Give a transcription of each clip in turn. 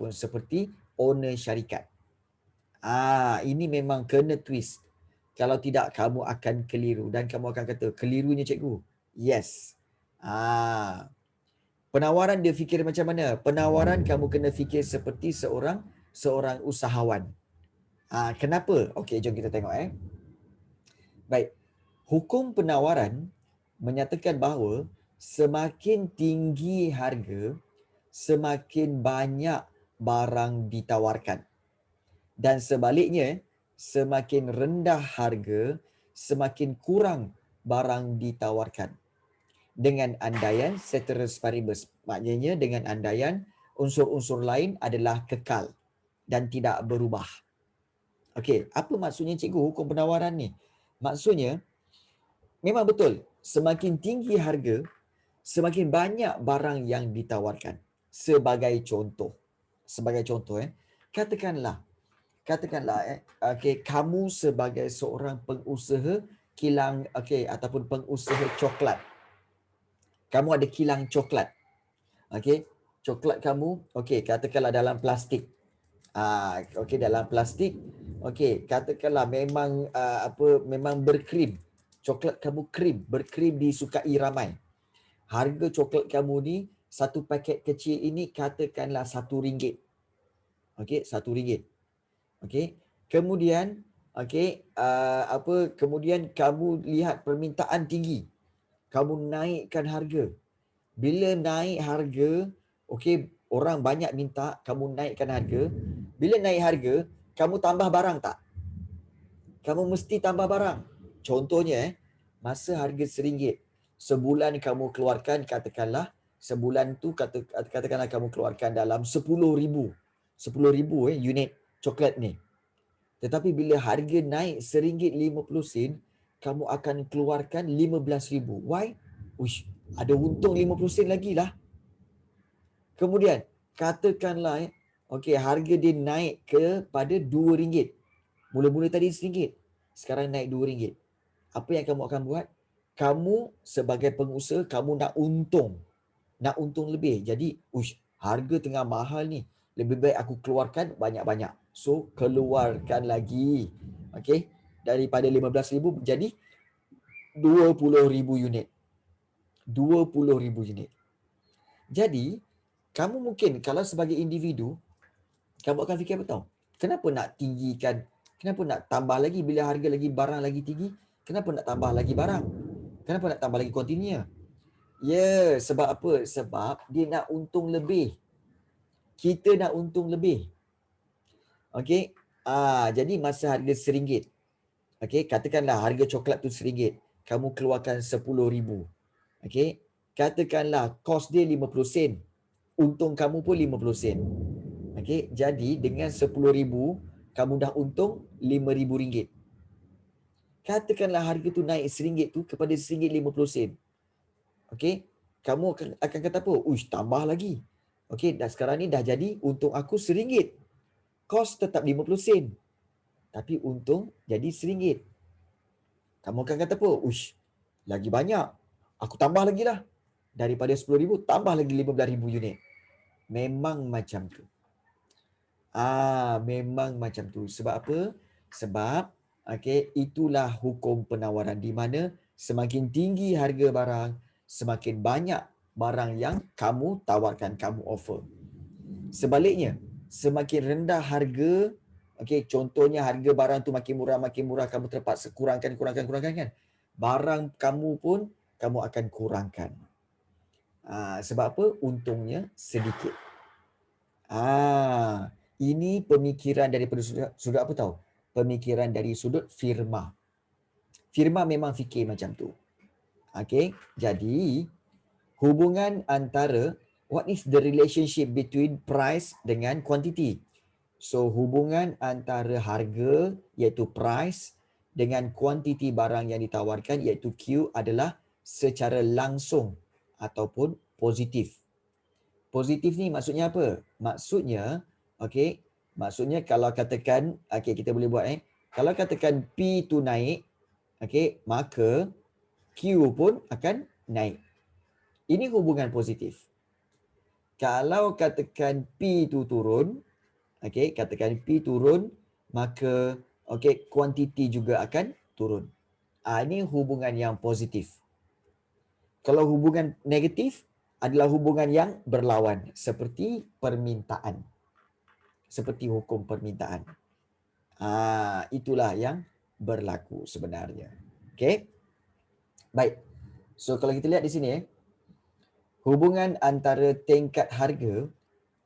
ataupun seperti owner syarikat. Ini memang kena twist. Kalau tidak kamu akan keliru dan kamu akan kata, kelirunya cikgu. Yes. Penawaran dia fikir macam mana? Penawaran kamu kena fikir seperti seorang usahawan. Kenapa? Okey, jom kita tengok Baik. Hukum penawaran menyatakan bahawa semakin tinggi harga, semakin banyak barang ditawarkan. Dan sebaliknya, semakin rendah harga, semakin kurang barang ditawarkan. Dengan andaian ceteris paribus. Maknanya dengan andaian unsur-unsur lain adalah kekal dan tidak berubah. Okey, apa maksudnya cikgu hukum penawaran ni? Maksudnya, memang betul, semakin tinggi harga, semakin banyak barang yang ditawarkan. Sebagai contoh, katakanlah, kamu sebagai seorang pengusaha kilang, ataupun pengusaha coklat. Kamu ada kilang coklat. Coklat kamu, katakanlah dalam plastik. Dalam plastik. Katakanlah memang memang berkrim. Coklat kamu berkrim disukai ramai. Harga coklat kamu ni, satu paket kecil ini katakanlah RM1. RM1. Kemudian, kemudian kamu lihat permintaan tinggi. Kamu naikkan harga. Bila naik harga, orang banyak minta, kamu naikkan harga. Bila naik harga, kamu tambah barang tak? Kamu mesti tambah barang. Contohnya, masa harga RM1, sebulan kamu keluarkan, katakanlah, sebulan tu katakanlah kamu keluarkan dalam 10,000. 10,000 unit coklat ni. Tetapi bila harga naik RM1.50, kamu akan keluarkan 15,000. Why? Uish, ada untung 50 sen lagi lah. Kemudian, katakanlah harga dia naik kepada RM2. Mula-mula tadi RM1, sekarang naik RM2. Apa yang kamu akan buat? Kamu sebagai pengusaha, kamu nak untung lebih. Jadi, harga tengah mahal ni, lebih baik aku keluarkan banyak-banyak. So, keluarkan lagi. Daripada 15,000 menjadi 20,000 unit. 20,000 unit. Jadi, kamu mungkin kalau sebagai individu, kamu akan fikir apa tahu? Kenapa nak tinggikan? Kenapa nak tambah lagi bila harga lagi barang lagi tinggi? Kenapa nak tambah lagi barang? Kenapa nak tambah lagi kontinnya? Ya, sebab apa? Sebab dia nak untung lebih. Kita nak untung lebih. Jadi masa harga RM1, katakanlah harga coklat tu RM1, kamu keluarkan RM10,000. Katakanlah kos dia 50 sen. Untung kamu pun 50 sen. Jadi dengan RM10,000, kamu dah untung RM5,000. Katakanlah harga tu naik RM1 tu kepada RM1.50. Kamu akan kata apa? Tambah lagi. Dan sekarang ni dah jadi untung aku RM1. Kos tetap 50 sen. Tapi untung jadi RM1. Kamu akan kata apa? Lagi banyak. Aku tambah lagi lah. Daripada 10,000, tambah lagi 15,000 unit. Memang macam tu. Memang macam tu. Sebab apa? Sebab itulah hukum penawaran, di mana semakin tinggi harga barang, semakin banyak barang yang kamu tawarkan, kamu offer. Sebaliknya, semakin rendah harga, contohnya harga barang tu makin murah, kamu terpaksa kurangkan kan. Barang kamu pun kamu akan kurangkan. Sebab apa? Untungnya sedikit. Ini pemikiran daripada sudut apa tahu? Pemikiran dari sudut firma. Firma memang fikir macam tu. Jadi hubungan antara, what is the relationship between price dengan quantity? So hubungan antara harga iaitu price dengan kuantiti barang yang ditawarkan iaitu Q adalah secara langsung ataupun positif. Positif ni maksudnya apa? Maksudnya, maksudnya kalau katakan, kita boleh buat kalau katakan P tu naik, maka Q pun akan naik. Ini hubungan positif. Kalau katakan P tu turun, okey, katakan P turun, maka okey, kuantiti juga akan turun. Ini hubungan yang positif. Kalau hubungan negatif adalah hubungan yang berlawan seperti permintaan. Seperti hukum permintaan. Itulah yang berlaku sebenarnya. Okey. Baik. So kalau kita lihat di sini hubungan antara tingkat harga,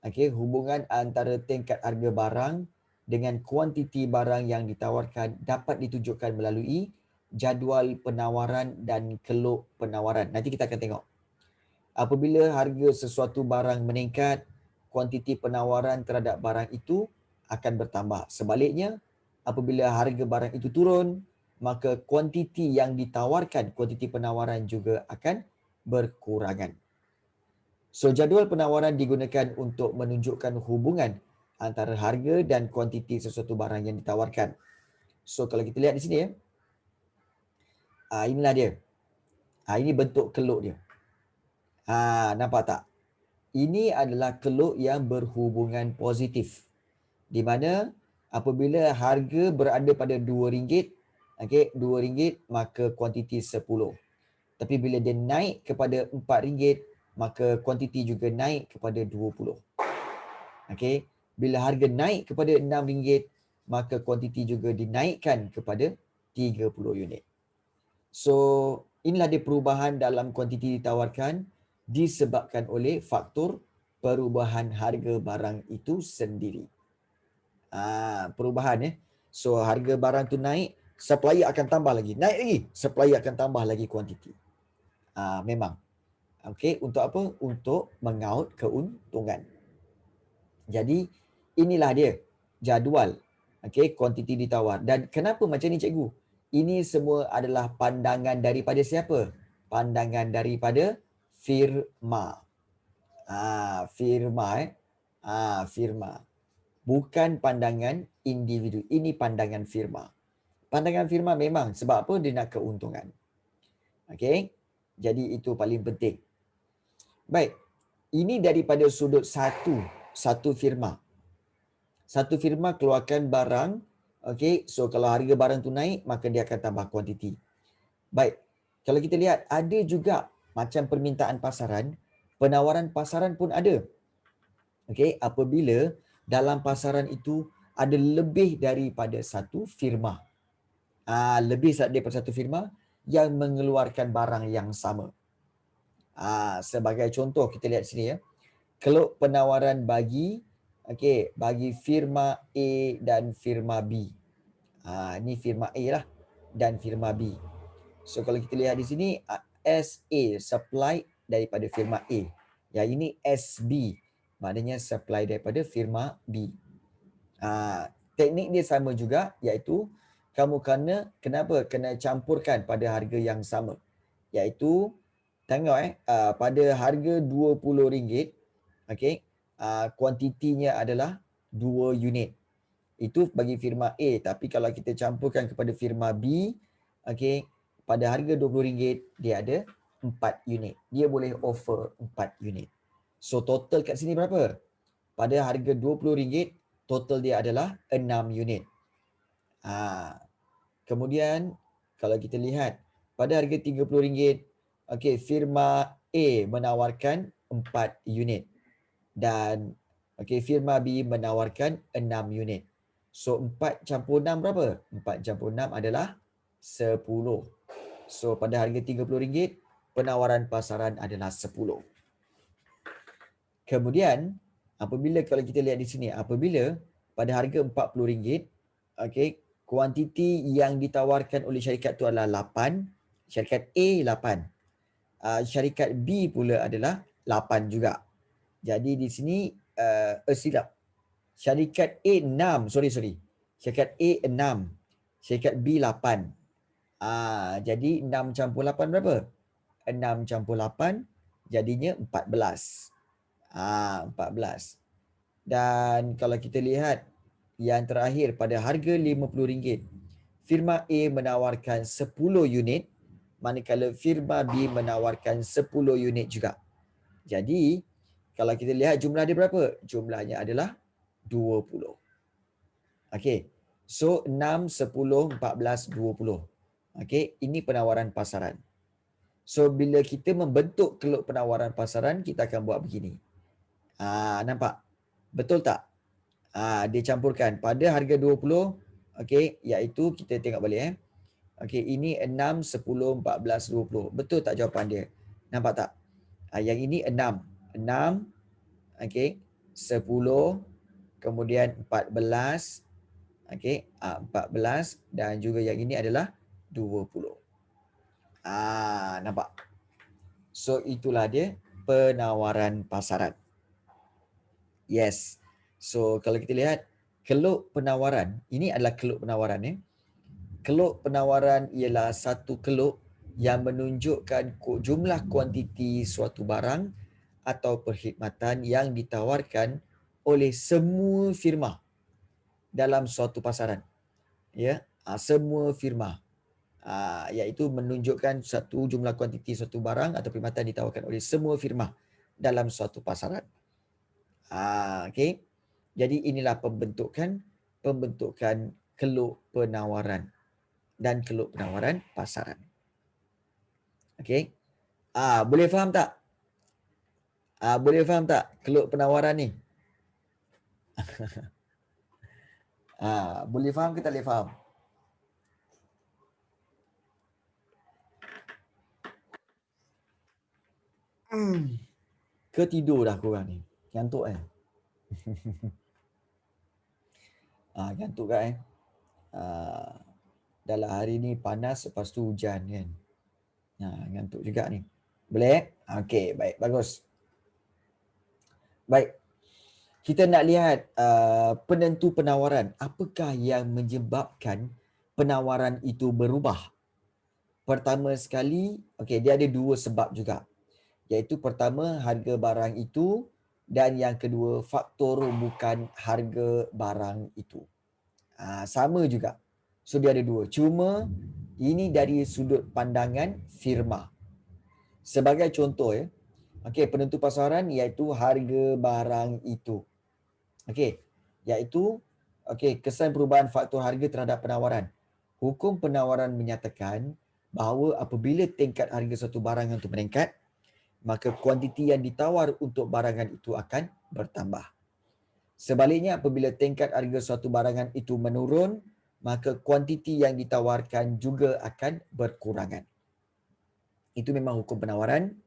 okey, hubungan antara tingkat harga barang dengan kuantiti barang yang ditawarkan dapat ditunjukkan melalui jadual penawaran dan keluk penawaran. Nanti kita akan tengok. Apabila harga sesuatu barang meningkat, kuantiti penawaran terhadap barang itu akan bertambah. Sebaliknya, apabila harga barang itu turun, maka kuantiti yang ditawarkan, kuantiti penawaran juga akan berkurangan. So, jadual penawaran digunakan untuk menunjukkan hubungan antara harga dan kuantiti sesuatu barang yang ditawarkan. So, kalau kita lihat di sini inilah dia. Ini bentuk keluk dia. Nampak tak? Ini adalah keluk yang berhubungan positif. Di mana apabila harga berada pada RM2, okey, RM2 maka kuantiti 10. Tapi bila dia naik kepada RM4, maka kuantiti juga naik kepada 20. Okey, bila harga naik kepada RM6, maka kuantiti juga dinaikkan kepada 30 unit. So, inilah dia perubahan dalam kuantiti ditawarkan disebabkan oleh faktor perubahan harga barang itu sendiri. Perubahan So, harga barang tu naik, supplier akan tambah lagi. Naik lagi, supplier akan tambah lagi kuantiti. Memang. Okey, untuk apa? Untuk mengaut keuntungan. Jadi, inilah dia jadual. Okey, kuantiti ditawar. Dan kenapa macam ni cikgu? Ini semua adalah pandangan daripada siapa? Pandangan daripada firma. Firma firma. Bukan pandangan individu. Ini pandangan firma. Pandangan firma memang sebab apa? Dia nak keuntungan. Okey. Jadi itu paling penting. Baik. Ini daripada sudut satu firma. Satu firma keluarkan barang. Okey. So kalau harga barang tu naik, maka dia akan tambah kuantiti. Baik. Kalau kita lihat, ada juga macam permintaan pasaran, penawaran pasaran pun ada. Okey, apabila dalam pasaran itu ada lebih daripada satu firma. Lebih daripada satu firma yang mengeluarkan barang yang sama. Sebagai contoh kita lihat sini Keluk penawaran bagi bagi firma A dan firma B. Ini firma A lah dan firma B. So kalau kita lihat di sini SA supply daripada firma A. Yang ini SB maknanya supply daripada firma B. Teknik dia sama juga iaitu kamu kenapa kena campurkan pada harga yang sama. Iaitu tengok pada harga RM20, okey, kuantitinya adalah 2 unit. Itu bagi firma A, tapi kalau kita campurkan kepada firma B, okey, pada harga RM20 dia ada 4 unit. Dia boleh offer 4 unit. So total kat sini berapa? Pada harga RM20, total dia adalah 6 unit. Kemudian kalau kita lihat pada harga RM30, okey, firma A menawarkan 4 unit dan okey, firma B menawarkan 6 unit. So 4 campur 6 berapa? 4 campur 6 adalah 10. So pada harga RM30, penawaran pasaran adalah 10. Kemudian apabila kalau kita lihat di sini, apabila pada harga RM40, okey, kuantiti yang ditawarkan oleh syarikat tu adalah 8, syarikat A 8. Syarikat B pula adalah 8 juga. Jadi di sini silap. Syarikat A 6, sorry. Syarikat A 6, syarikat B 8. Jadi 6 campur 8 berapa? 6 campur 8 jadinya 14. 14. Dan kalau kita lihat yang terakhir pada harga RM50, firma A menawarkan 10 unit, manakala firma B menawarkan 10 unit juga. Jadi Kalau kita lihat jumlah dia berapa? Jumlahnya adalah 20. Okey. So 6, 10, 14, 20. Okey, ini penawaran pasaran. So bila kita membentuk keluk penawaran pasaran, kita akan buat begini. Nampak? Betul tak? Dia campurkan pada harga 20, okey, iaitu kita tengok balik Okey, ini 6, 10, 14, 20. Betul tak jawapan dia? Nampak tak? Yang ini 6. 6, okey, 10, kemudian 14, okey, 14 dan juga yang ini adalah 20. Nampak? So itulah dia penawaran pasaran. Yes. So kalau kita lihat keluk penawaran, ini adalah keluk penawaran Keluk penawaran ialah satu keluk yang menunjukkan jumlah kuantiti suatu barang atau perkhidmatan yang ditawarkan oleh semua firma dalam suatu pasaran. Ya, semua firma. Iaitu menunjukkan satu jumlah kuantiti suatu barang atau perkhidmatan ditawarkan oleh semua firma dalam suatu pasaran. Okey. Jadi inilah pembentukan keluk penawaran dan keluk penawaran pasaran. Okey. Boleh faham tak? Boleh faham tak keluk penawaran ni? Boleh faham ke tak boleh faham? Ke tidur dah korang ni? Ngantuk Ngantuk kan Dalam hari ni panas lepas tu hujan kan. Ngantuk juga ni. Boleh? Okey, baik, bagus. Baik. Kita nak lihat penentu penawaran. Apakah yang menyebabkan penawaran itu berubah? Pertama sekali, okey, dia ada dua sebab juga. Iaitu pertama, harga barang itu, dan yang kedua, faktor bukan harga barang itu. Sama juga. So dia ada dua. Cuma ini dari sudut pandangan firma. Sebagai contoh okey, penentu pasaran iaitu harga barang itu. Okey, iaitu okey, kesan perubahan faktor harga terhadap penawaran. Hukum penawaran menyatakan bahawa apabila tingkat harga suatu barang itu meningkat, maka kuantiti yang ditawar untuk barangan itu akan bertambah. Sebaliknya, apabila tingkat harga suatu barangan itu menurun, maka kuantiti yang ditawarkan juga akan berkurangan. Itu memang hukum penawaran,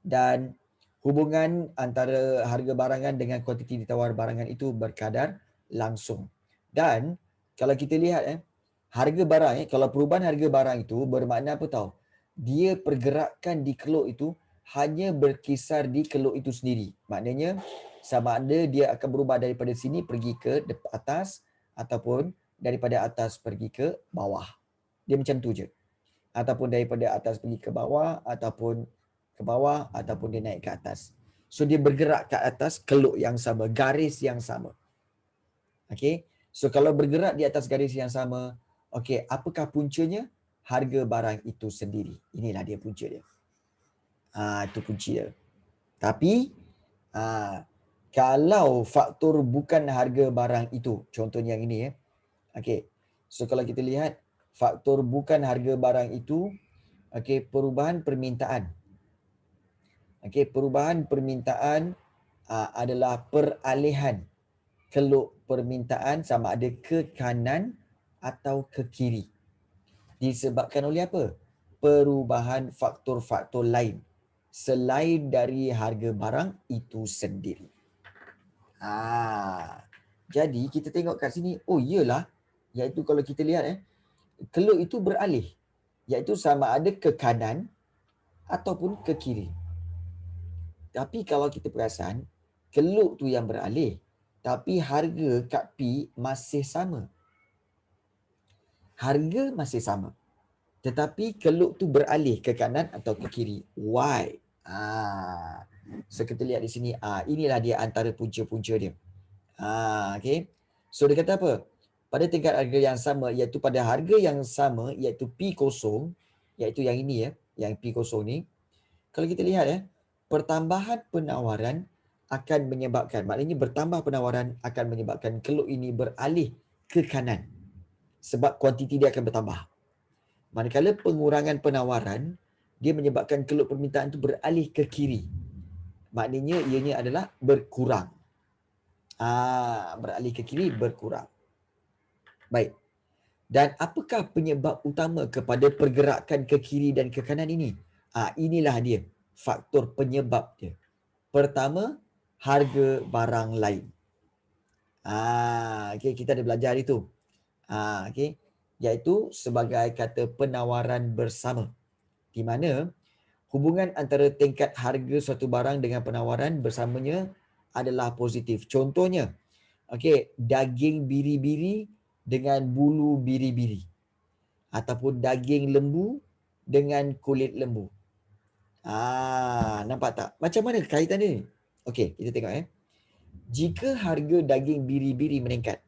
dan hubungan antara harga barangan dengan kuantiti ditawar barangan itu berkadar langsung. Dan kalau kita lihat harga barang kalau perubahan harga barang itu bermakna apa tahu? Dia pergerakan di keluk itu hanya berkisar di keluk itu sendiri. Maknanya sama ada dia akan berubah daripada sini pergi ke atas ataupun daripada atas pergi ke bawah. Dia macam tu je. Ataupun daripada atas pergi ke bawah, ataupun ke bawah, ataupun dia naik ke atas. So dia bergerak ke atas keluk yang sama, garis yang sama. Okey. So kalau bergerak di atas garis yang sama, okey, apakah puncanya? Harga barang itu sendiri. Inilah dia punca dia. Itu kunci dia. Tapi kalau faktor bukan harga barang itu, contohnya yang ini okey. So kalau kita lihat faktor bukan harga barang itu, okey, perubahan permintaan. Okey, perubahan permintaan adalah peralihan keluk permintaan sama ada ke kanan atau ke kiri. Disebabkan oleh apa? Perubahan faktor-faktor lain selain dari harga barang itu sendiri. Jadi kita tengok kat sini, oh iyalah, iaitu kalau kita lihat keluk itu beralih, iaitu sama ada ke kanan ataupun ke kiri. Tapi kalau kita perasan, keluk tu yang beralih, tapi harga kat P masih sama. Harga masih sama. Tetapi keluk tu beralih ke kanan atau ke kiri. Why? So kita lihat di sini, inilah dia antara punca-punca dia. Okay. So dia kata apa? Pada tingkat harga yang sama, iaitu pada harga yang sama, iaitu P0, iaitu yang ini yang P0 ni. Kalau kita lihat pertambahan penawaran akan menyebabkan, maknanya bertambah penawaran akan menyebabkan keluk ini beralih ke kanan. Sebab kuantiti dia akan bertambah. Manakala pengurangan penawaran, dia menyebabkan keluk permintaan itu beralih ke kiri. Maknanya ianya adalah berkurang. Beralih ke kiri, berkurang. Baik. Dan apakah penyebab utama kepada pergerakan ke kiri dan ke kanan ini? Inilah dia faktor penyebab dia. Pertama, harga barang lain. Okay, kita ada belajar itu. Okay, iaitu sebagai kata penawaran bersama, di mana hubungan antara tingkat harga suatu barang dengan penawaran bersamanya adalah positif. Contohnya, okay, daging biri-biri dengan bulu biri-biri, ataupun daging lembu dengan kulit lembu. Nampak tak? Macam mana kaitan ni? Okey, kita tengok Jika harga daging biri-biri meningkat,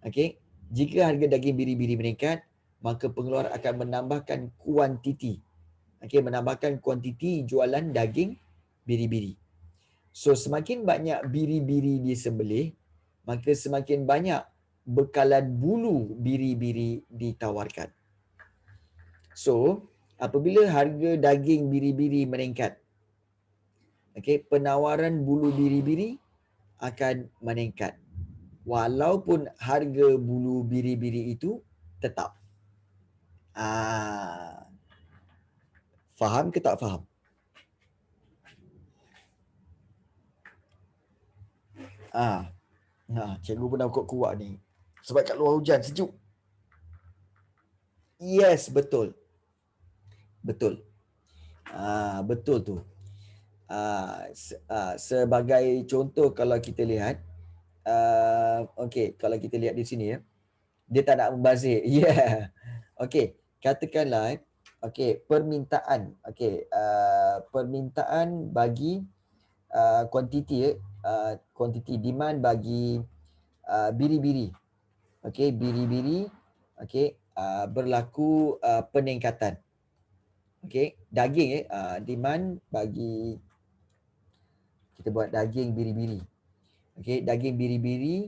okey, jika harga daging biri-biri meningkat, maka pengeluar akan menambahkan kuantiti. Okey, menambahkan kuantiti jualan daging biri-biri. So, semakin banyak biri-biri disembelih, maka semakin banyak bekalan bulu biri-biri ditawarkan. So, apabila harga daging biri-biri meningkat, okey, penawaran bulu biri-biri akan meningkat. Walaupun harga bulu biri-biri itu tetap. Faham ke tak faham? Cikgu pun dah kuat-kuat ni. Sebab kat luar hujan, sejuk. Yes, betul. Betul. Betul tu. Sebagai contoh, kalau kita lihat, okey, kalau kita lihat di sini ya, dia tak nak membazir. Yeah. Okey, katakanlah okey, permintaan, okey, permintaan bagi kuantiti kuantiti demand bagi biri-biri. Okey, biri-biri, okey, berlaku peningkatan. Okey, daging demand bagi, kita buat daging biri-biri. Okey, daging biri-biri,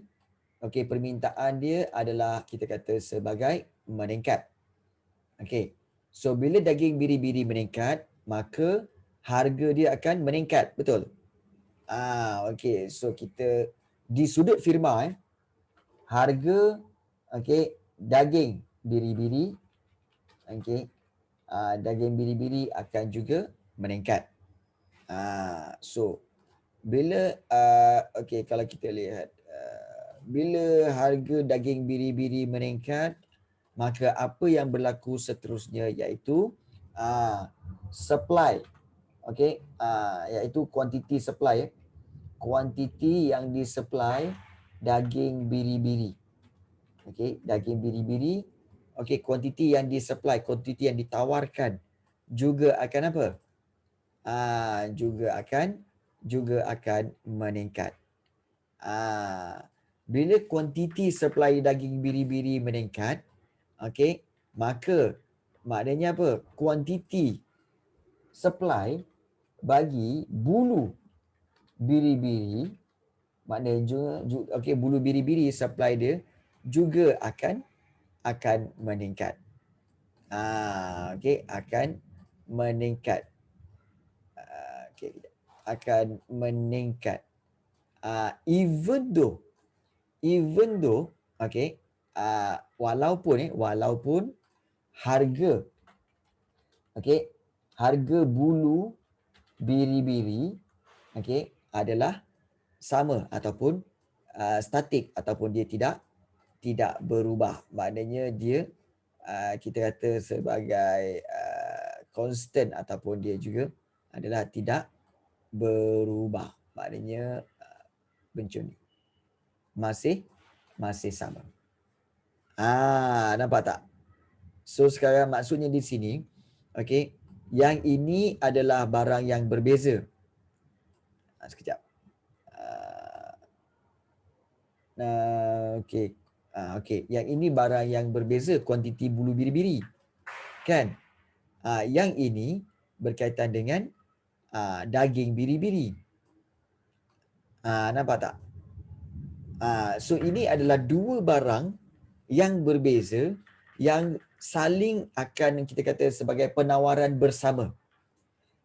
okey, permintaan dia adalah kita kata sebagai meningkat. Okey. So bila daging biri-biri meningkat, maka harga dia akan meningkat, betul? Okey. So kita di sudut firma harga, okey, daging biri-biri, okey, daging biri-biri akan juga meningkat. So bila okey, kalau kita lihat bila harga daging biri-biri meningkat, maka apa yang berlaku seterusnya iaitu supply, okey, iaitu kuantiti supply, kuantiti yang disupply daging biri-biri, okey, daging biri-biri, okey, kuantiti yang disupply, kuantiti yang ditawarkan juga akan apa? Juga akan meningkat. Bila kuantiti supply daging biri-biri meningkat, okey, maka maknanya apa? Kuantiti supply bagi bulu biri-biri, maknanya juga okey, bulu biri-biri supply dia juga akan meningkat. Okey, akan meningkat. Okey, akan meningkat. Even though okey, walaupun harga, okey, harga bulu biri-biri, okey, adalah sama ataupun statik, ataupun dia tidak berubah. Maknanya dia kita kata sebagai constant, ataupun dia juga adalah tidak berubah. Maknanya macam ni, masih sama. Nampak tak? So sekarang maksudnya di sini, okey, yang ini adalah barang yang berbeza. Sekejap. Okey. Okey, yang ini barang yang berbeza, kuantiti bulu biri-biri. Kan? Yang ini berkaitan dengan daging biri-biri. Nampak tak? So ini adalah dua barang yang berbeza yang saling akan kita kata sebagai penawaran bersama.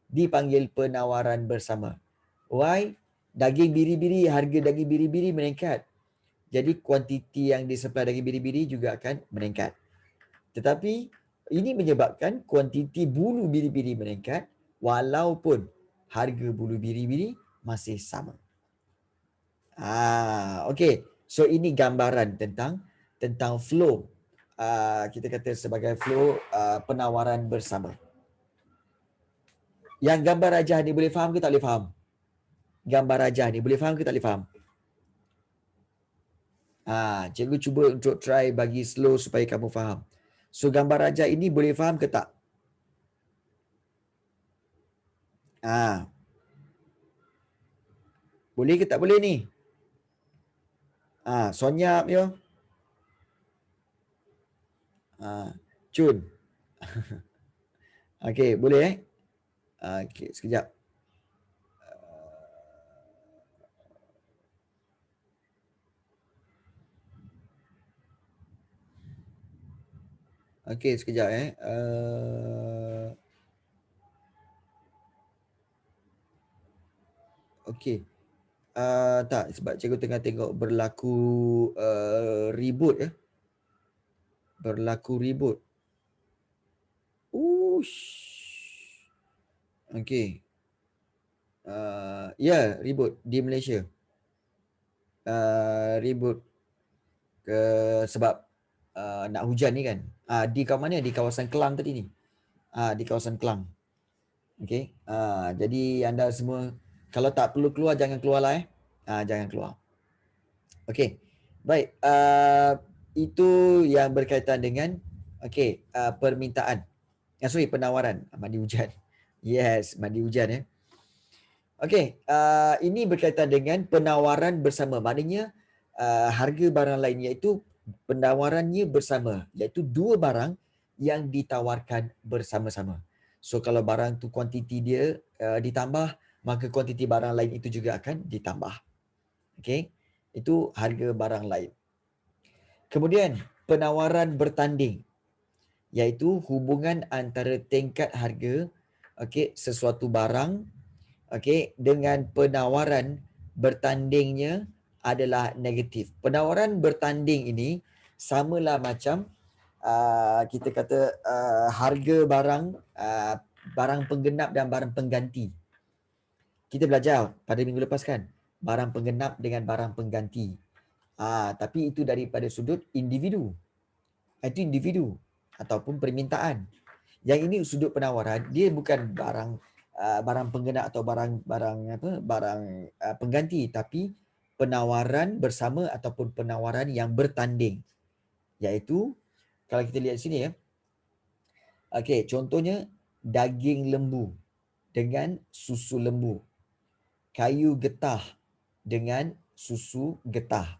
Dipanggil penawaran bersama. Why? Daging biri-biri, harga daging biri-biri meningkat. Jadi kuantiti yang disupply daging biri-biri juga akan meningkat. Tetapi ini menyebabkan kuantiti bulu biri-biri meningkat walaupun harga bulu biri-biri masih sama. Okey. So ini gambaran tentang flow. Kita kata sebagai flow penawaran bersama. Yang gambar rajah ni boleh faham ke tak boleh faham? Gambar rajah ni boleh faham ke tak boleh faham? Cikgu cuba untuk try bagi slow supaya kamu faham. So gambar rajah ini boleh faham ke tak? Boleh ke tak boleh ni? Sonyap yo. Cun. Okey, boleh Okey, sekejap. Okey, sekejap Okey. Tak, sebab cikgu tengah tengok berlaku reboot Berlaku reboot. Ush. Okey. Ya, reboot di Malaysia. Reboot ke sebab nak hujan ni kan. Di mana? Di kawasan Kelang tadi ni. Di kawasan Kelang. Okey. Jadi anda semua kalau tak perlu keluar jangan keluarlah jangan keluar. Okey. Baik. Itu yang berkaitan dengan permintaan. Penawaran. Mandi hujan. Yes, mandi hujan Okey, ini berkaitan dengan penawaran bersama. Maknanya harga barang lain iaitu penawarannya bersama, iaitu dua barang yang ditawarkan bersama-sama. So kalau barang tu kuantiti dia ditambah, maka kuantiti barang lain itu juga akan ditambah. Okey. Itu harga barang lain. Kemudian penawaran bertanding, iaitu hubungan antara tingkat harga sesuatu barang dengan penawaran bertandingnya adalah negatif. Penawaran bertanding ini samalah macam kita kata harga barang barang penggenap dan barang pengganti. Kita belajar pada minggu lepas kan, barang penggenap dengan barang pengganti. Tapi itu daripada sudut individu. Itu individu ataupun permintaan. Yang ini sudut penawaran, dia bukan barang penggenap atau barang pengganti, tapi penawaran bersama ataupun penawaran yang bertanding. Iaitu kalau kita lihat sini contohnya daging lembu dengan susu lembu, kayu getah dengan susu getah,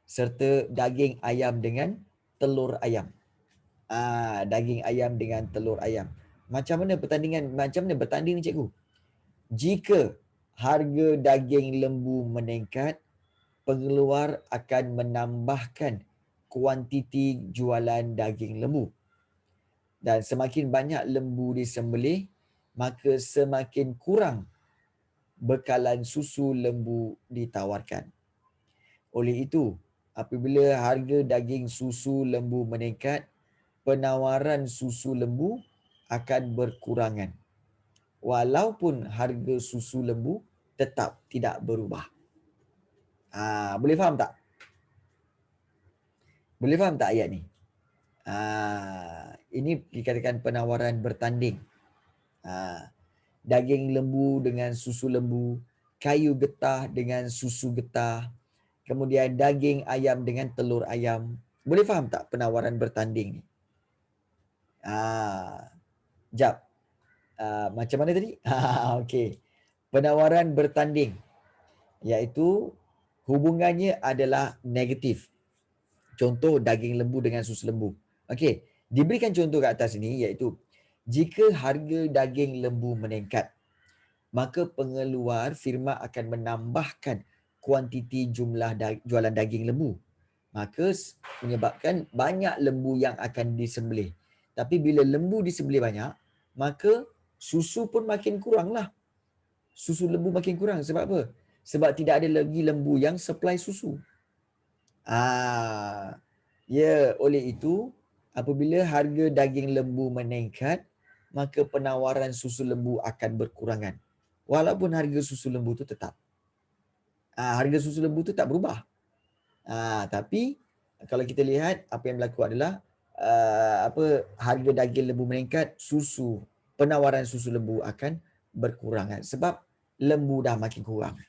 serta daging ayam dengan telur ayam. Daging ayam dengan telur ayam. Macam mana bertanding ni cikgu? Jika harga daging lembu meningkat, pengeluar akan menambahkan kuantiti jualan daging lembu. Dan semakin banyak lembu disembelih, maka semakin kurang bekalan susu lembu ditawarkan. Oleh itu, apabila harga daging susu lembu meningkat, penawaran susu lembu akan berkurangan. Walaupun harga susu lembu tetap tidak berubah. Boleh faham tak? Boleh faham tak ayat ni? Ini dikatakan penawaran bertanding. Daging lembu dengan susu lembu, kayu getah dengan susu getah, kemudian daging ayam dengan telur ayam. Boleh faham tak penawaran bertanding ni? Jap. Macam mana tadi? Okey. Penawaran bertanding iaitu hubungannya adalah negatif. Contoh daging lembu dengan susu lembu. Okey, diberikan contoh kat atas ini iaitu jika harga daging lembu meningkat, maka pengeluar firma akan menambahkan kuantiti jumlah jualan daging lembu. Maka menyebabkan banyak lembu yang akan disembelih. Tapi bila lembu disembelih banyak, maka susu pun makin kurang lah. Susu lembu makin kurang. Sebab apa? Sebab tidak ada lagi lembu yang supply susu. Ya, oleh itu apabila harga daging lembu meningkat, maka penawaran susu lembu akan berkurangan. Walaupun harga susu lembu tu tetap. Harga susu lembu tu tak berubah. Tapi kalau kita lihat apa yang berlaku adalah harga daging lembu meningkat, penawaran susu lembu akan berkurangan sebab lembu dah makin kurang.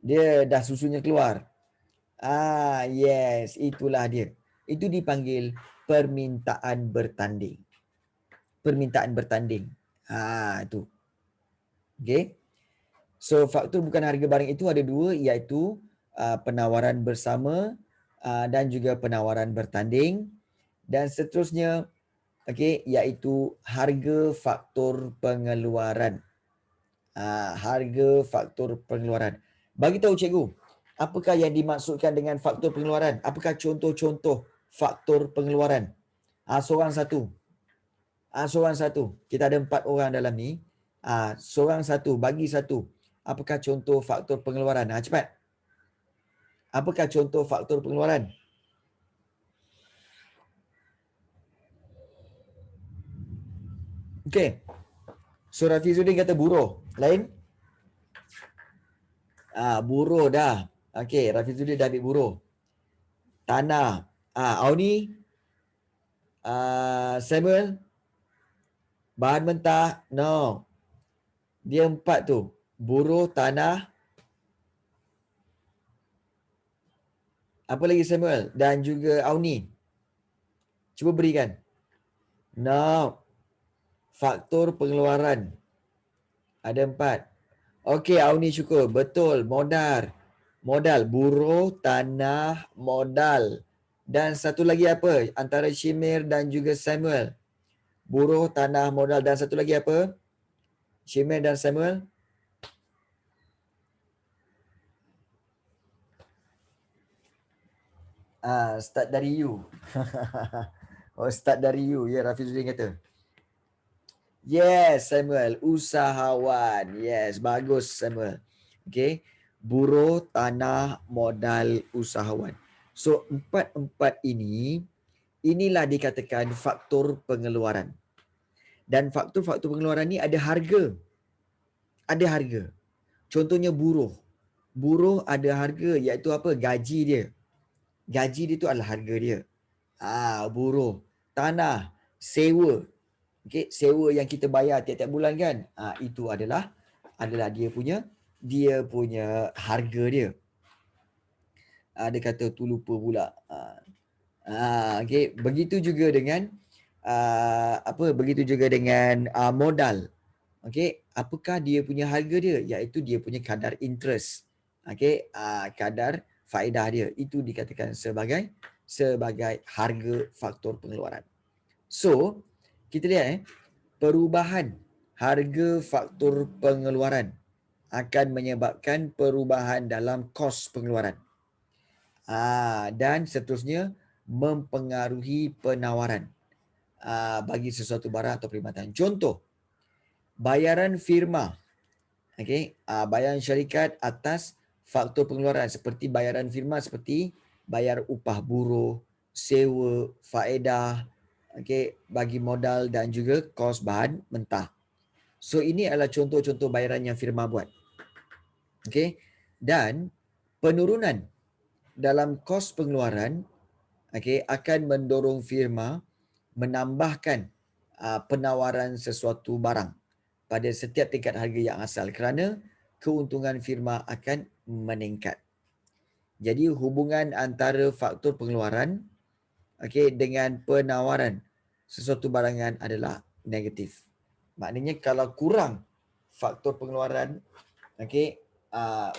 Dia dah susunya keluar. Yes, itulah dia. Itu dipanggil permintaan bertanding. Permintaan bertanding. Itu. Okay. So faktor bukan harga barang itu ada dua, iaitu penawaran bersama dan juga penawaran bertanding, dan seterusnya iaitu harga faktor pengeluaran. Harga faktor pengeluaran. Bagi tahu cikgu, apakah yang dimaksudkan dengan faktor pengeluaran? Apakah contoh-contoh faktor pengeluaran? Seorang satu. Kita ada 4 orang dalam ni. Seorang satu, bagi satu. Apakah contoh faktor pengeluaran? Cepat. Apakah contoh faktor pengeluaran? Okey. So Rafizuddin kata buruh. Lain? Buruh dah. Okey, Rafizuddin dah ambil buruh. Tanah. Auni. Samuel. Bahan mentah. No. Dia 4 tu. Buruh, tanah. Apa lagi Samuel? Dan juga Auni. Cuba berikan. No. Faktor pengeluaran. Ada 4. Okey, Auni syukur. Betul. Modal. Buruh, tanah, modal. Dan satu lagi apa? Antara Shimir dan juga Samuel. Buruh, tanah, modal. Dan satu lagi apa? Shimir dan Samuel. Start dari you. Start dari you. Ya, Rafizuddin kata. Yes, Samuel. Usahawan. Yes, bagus Samuel. Okay. Buruh, tanah, modal, usahawan. So, 4 inilah dikatakan faktor pengeluaran. Dan faktor-faktor pengeluaran ni ada harga. Contohnya buruh. Buruh ada harga, iaitu apa? Gaji dia. Gaji dia tu adalah harga dia. Buruh. Tanah, sewa. Okay, sewa yang kita bayar tiap-tiap bulan kan. Itu adalah dia punya harga dia. Dia kata tu lupa pula. Okay, begitu juga dengan modal. Okey, apakah dia punya harga dia? Iaitu dia punya kadar interest. Okey, kadar faedah dia. Itu dikatakan sebagai harga faktor pengeluaran. So, kita lihat perubahan harga faktor pengeluaran akan menyebabkan perubahan dalam kos pengeluaran. Dan seterusnya mempengaruhi penawaran bagi sesuatu barang atau perkhidmatan. Contoh, bayaran firma. Okey, bayaran syarikat atas faktor pengeluaran seperti bayaran firma seperti bayar upah buruh, sewa, faedah, okey, bagi modal dan juga kos bahan mentah. So ini adalah contoh-contoh bayaran yang firma buat. Okey, dan penurunan dalam kos pengeluaran akan mendorong firma menambahkan penawaran sesuatu barang pada setiap tingkat harga yang asal kerana keuntungan firma akan meningkat. Jadi hubungan antara faktor pengeluaran dengan penawaran sesuatu barangan adalah negatif. Maknanya kalau kurang faktor pengeluaran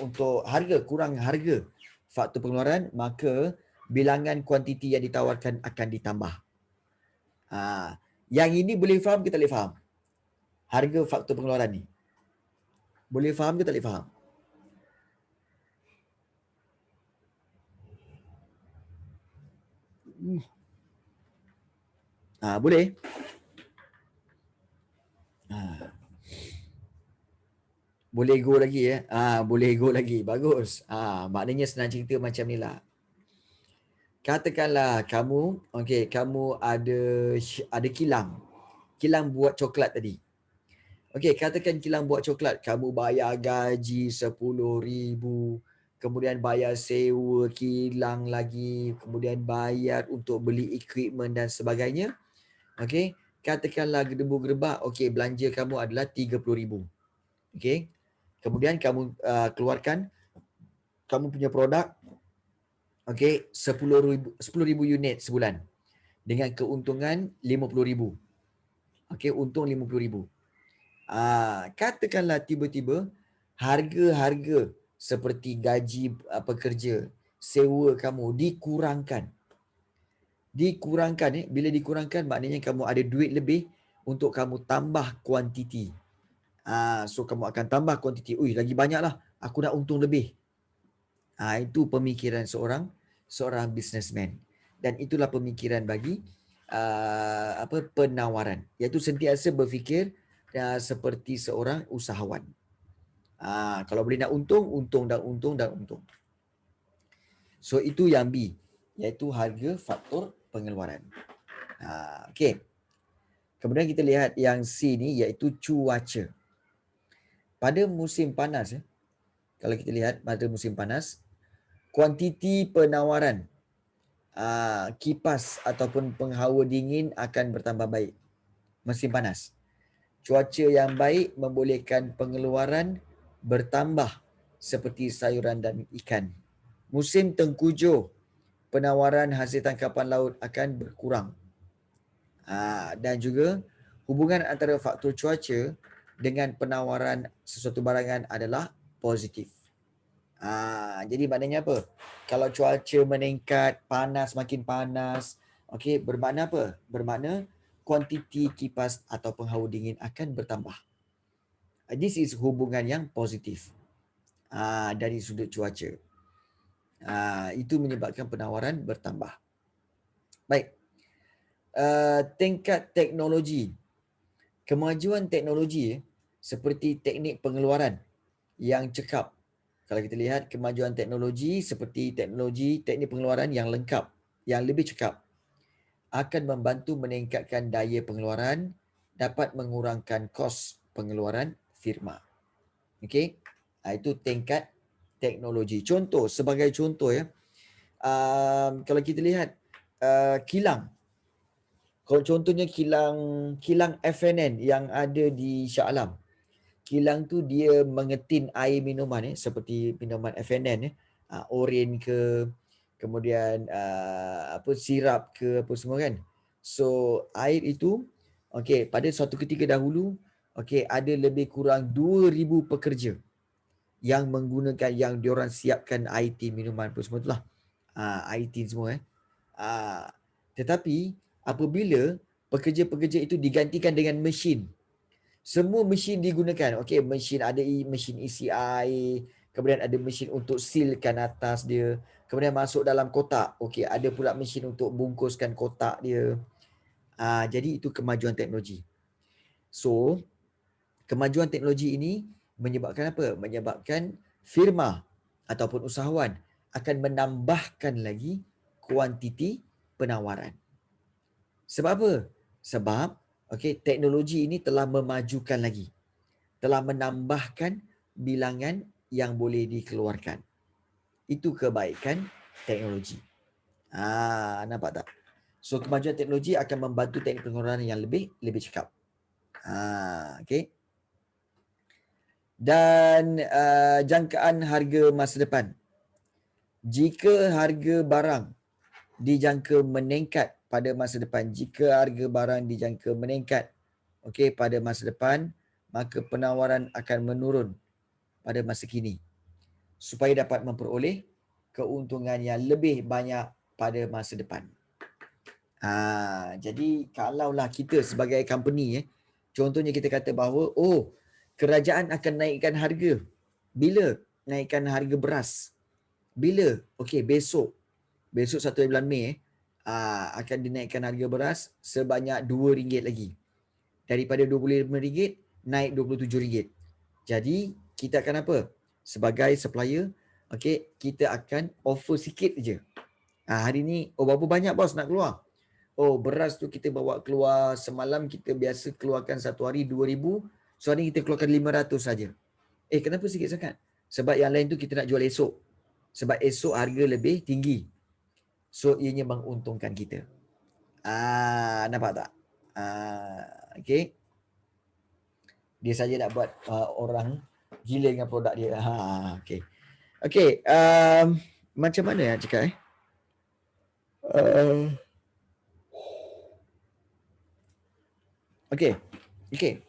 untuk harga, kurang harga faktor pengeluaran, maka bilangan kuantiti yang ditawarkan akan ditambah. Yang ini boleh faham, kita boleh faham. harga faktor pengeluaran ni. Boleh faham ke tak boleh faham? Boleh? Boleh go lagi ya. Boleh go lagi. Bagus. Maknanya senang cerita macam ni lah. Katakanlah kamu, okey, kamu ada kilang. Kilang buat coklat tadi. Okey, katakan kilang buat coklat, kamu bayar gaji 10,000, kemudian bayar sewa kilang lagi, kemudian bayar untuk beli equipment dan sebagainya. Okey, katakanlah gedebuk-gedebak, okey, belanja kamu adalah 30,000. Okey. Kemudian kamu keluarkan kamu punya produk, okey, 10,000 unit sebulan dengan keuntungan 50,000. Okey, untung 50,000. Katakanlah tiba-tiba harga-harga seperti gaji pekerja, sewa kamu dikurangkan. Bila dikurangkan maknanya kamu ada duit lebih untuk kamu tambah kuantiti. So kamu akan tambah kuantiti. Lagi banyaklah, aku nak untung lebih. Itu pemikiran seorang businessman. Dan itulah pemikiran bagi penawaran, iaitu sentiasa berfikir seperti seorang usahawan. Kalau boleh nak untung, untung dan untung dan untung. So itu yang B, iaitu harga faktor pengeluaran. Okey. Kemudian kita lihat yang C ni, iaitu cuaca. Pada musim panas, kalau kita lihat pada musim panas, kuantiti penawaran kipas ataupun penghawa dingin akan bertambah baik. Musim panas. Cuaca yang baik membolehkan pengeluaran bertambah seperti sayuran dan ikan. Musim tengkujuh, penawaran hasil tangkapan laut akan berkurang. Dan juga hubungan antara faktor cuaca dengan penawaran sesuatu barangan adalah positif. Jadi maknanya apa? Kalau cuaca meningkat, panas makin panas, okey, bermakna apa? Bermakna kuantiti kipas atau penghawa dingin akan bertambah. This is hubungan yang positif dari sudut cuaca. Itu menyebabkan penawaran bertambah. Baik. Tingkat teknologi. Kemajuan teknologi seperti teknik pengeluaran yang cekap. Kalau kita lihat kemajuan teknologi seperti teknik pengeluaran yang lengkap, yang lebih cekap, akan membantu meningkatkan daya pengeluaran, dapat mengurangkan kos pengeluaran firma. Okey, itu tingkat teknologi. Contoh, sebagai contoh ya, kalau kita lihat kilang. Kalau contohnya kilang FNN yang ada di Shah Alam. Kilang tu dia mengetin air minuman seperti minuman FNN Orange ke, kemudian sirap ke apa semua kan. So air itu okey, pada suatu ketika dahulu okey, ada lebih kurang 2,000 pekerja yang menggunakan, yang diorang siapkan air tin minuman apa semua itulah. Air tin semua tetapi apabila pekerja-pekerja itu digantikan dengan mesin, semua mesin digunakan. Okey, mesin isi air, kemudian ada mesin untuk sealkan atas dia, kemudian masuk dalam kotak. Okey, ada pula mesin untuk bungkuskan kotak dia. Jadi itu kemajuan teknologi. So, kemajuan teknologi ini menyebabkan apa? Menyebabkan firma ataupun usahawan akan menambahkan lagi kuantiti penawaran. Sebab apa? Sebab teknologi ini telah memajukan lagi, telah menambahkan bilangan yang boleh dikeluarkan. Itu kebaikan teknologi. Nampak tak? So kemajuan teknologi akan membantu teknik pengeluaran yang lebih cekap. Okey. Dan jangkaan harga masa depan. Jika harga barang dijangka meningkat pada masa depan, pada masa depan, maka penawaran akan menurun pada masa kini supaya dapat memperoleh keuntungan yang lebih banyak pada masa depan. Jadi kalaulah kita sebagai company Contohnya kita kata bahawa, oh, kerajaan akan naikkan harga. Bila naikkan harga beras? Bila? Okey, besok. Besok 1 bulan Mei akan dinaikkan harga beras sebanyak RM2 lagi. Daripada RM25 naik RM27. Jadi kita akan apa? Sebagai supplier, okey, kita akan offer sikit je. Hari ni, oh berapa banyak bos nak keluar? Oh, beras tu kita bawa keluar semalam, kita biasa keluarkan satu hari 2,000. So hari ni kita keluarkan 500 saja. Kenapa sikit sangat? Sebab yang lain tu kita nak jual esok. Sebab esok harga lebih tinggi. So ianya menguntungkan kita. Nampak tak? Okay. Dia saja nak buat orang gila dengan produk dia. Okay. Okay. Macam mana nak cakap Okay. Okay.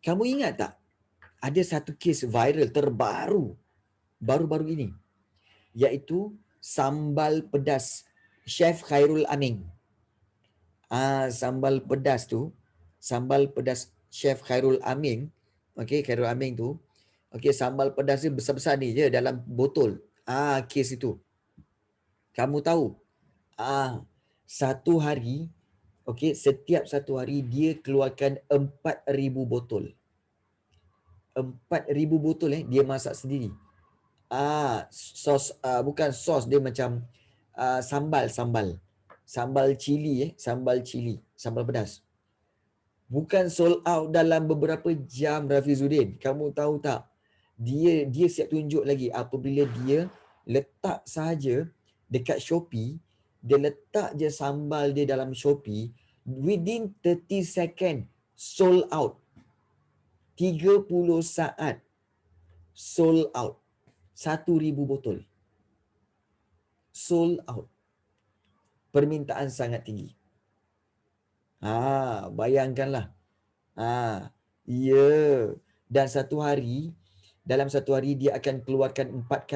Kamu ingat tak? Ada satu kes viral terbaru baru-baru ini. Iaitu sambal pedas Chef Khairul Aming. Sambal pedas tu, sambal pedas Chef Khairul Aming. Okay, Khairul Aming tu. Okay, sambal pedas dia besar-besar ni je dalam botol. Kes itu. Kamu tahu? Satu hari, okay, setiap satu hari dia keluarkan 4,000 botol. 4,000 botol dia masak sendiri. Sos, bukan sos, dia macam sambal cili, sambal pedas. Bukan sold out dalam beberapa jam, Rafizuddin. Kamu tahu tak? Dia siap tunjuk lagi apabila dia letak sahaja dekat Shopee, dia letak je sambal dia dalam Shopee, within 30 second sold out. 30 saat sold out. 1,000 botol. Sold out. Permintaan sangat tinggi. Bayangkanlah. Ya. Dan dalam satu hari dia akan keluarkan 4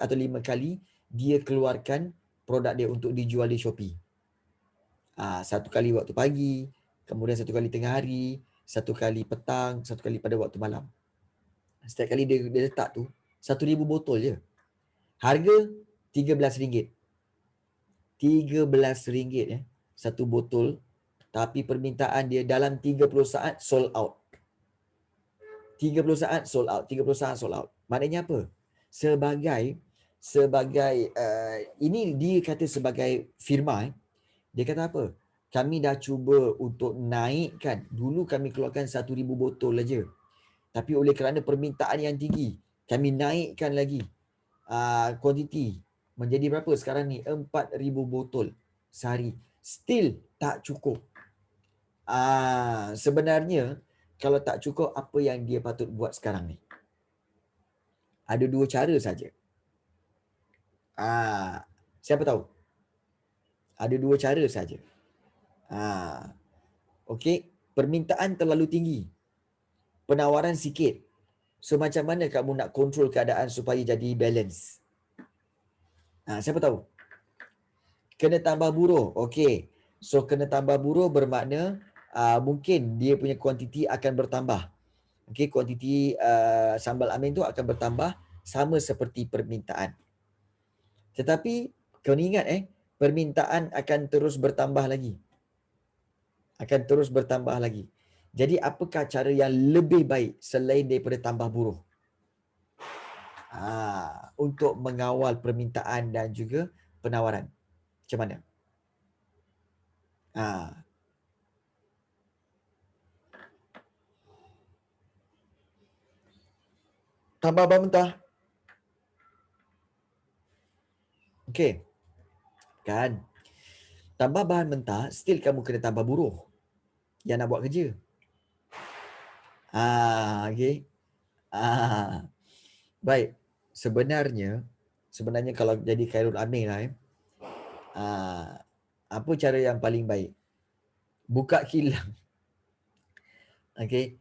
atau 5 kali dia keluarkan produk dia untuk dijual di Shopee. Satu kali waktu pagi, kemudian satu kali tengah hari, satu kali petang, satu kali pada waktu malam. Setiap kali dia letak tu 1,000 botol je. Harga RM13. RM13 satu botol, tapi permintaan dia dalam 30 saat sold out. 30 saat sold out, 30 saat sold out. Maknanya apa? Sebagai ini dia kata sebagai firma, dia kata apa? Kami dah cuba untuk naikkan. Dulu kami keluarkan 1,000 botol saja. Tapi oleh kerana permintaan yang tinggi, kami naikkan lagi kuantiti menjadi berapa sekarang ni? 4,000 botol sehari. Still tak cukup. Sebenarnya kalau tak cukup, apa yang dia patut buat sekarang ni? Ada 2 cara saja. Siapa tahu? Ada 2 cara saja. Okey, permintaan terlalu tinggi, penawaran sikit. So macam mana kamu nak kontrol keadaan supaya jadi balance? Siapa tahu? Kena tambah buruh. Okey. So kena tambah buruh bermakna mungkin dia punya kuantiti akan bertambah. Okey, kuantiti sambal amin tu akan bertambah sama seperti permintaan. Tetapi kau ni ingat permintaan akan terus bertambah lagi. Akan terus bertambah lagi. Jadi apakah cara yang lebih baik selain daripada tambah buruh? Untuk mengawal permintaan dan juga penawaran. Macam mana? Tambah bahan mentah. Okey. Kan? Tambah bahan mentah, still kamu kena tambah buruh yang nak buat kerja. Okey. Baik. Sebenarnya kalau jadi Khairul Aming lah apa cara yang paling baik? Buka kilang. Okey.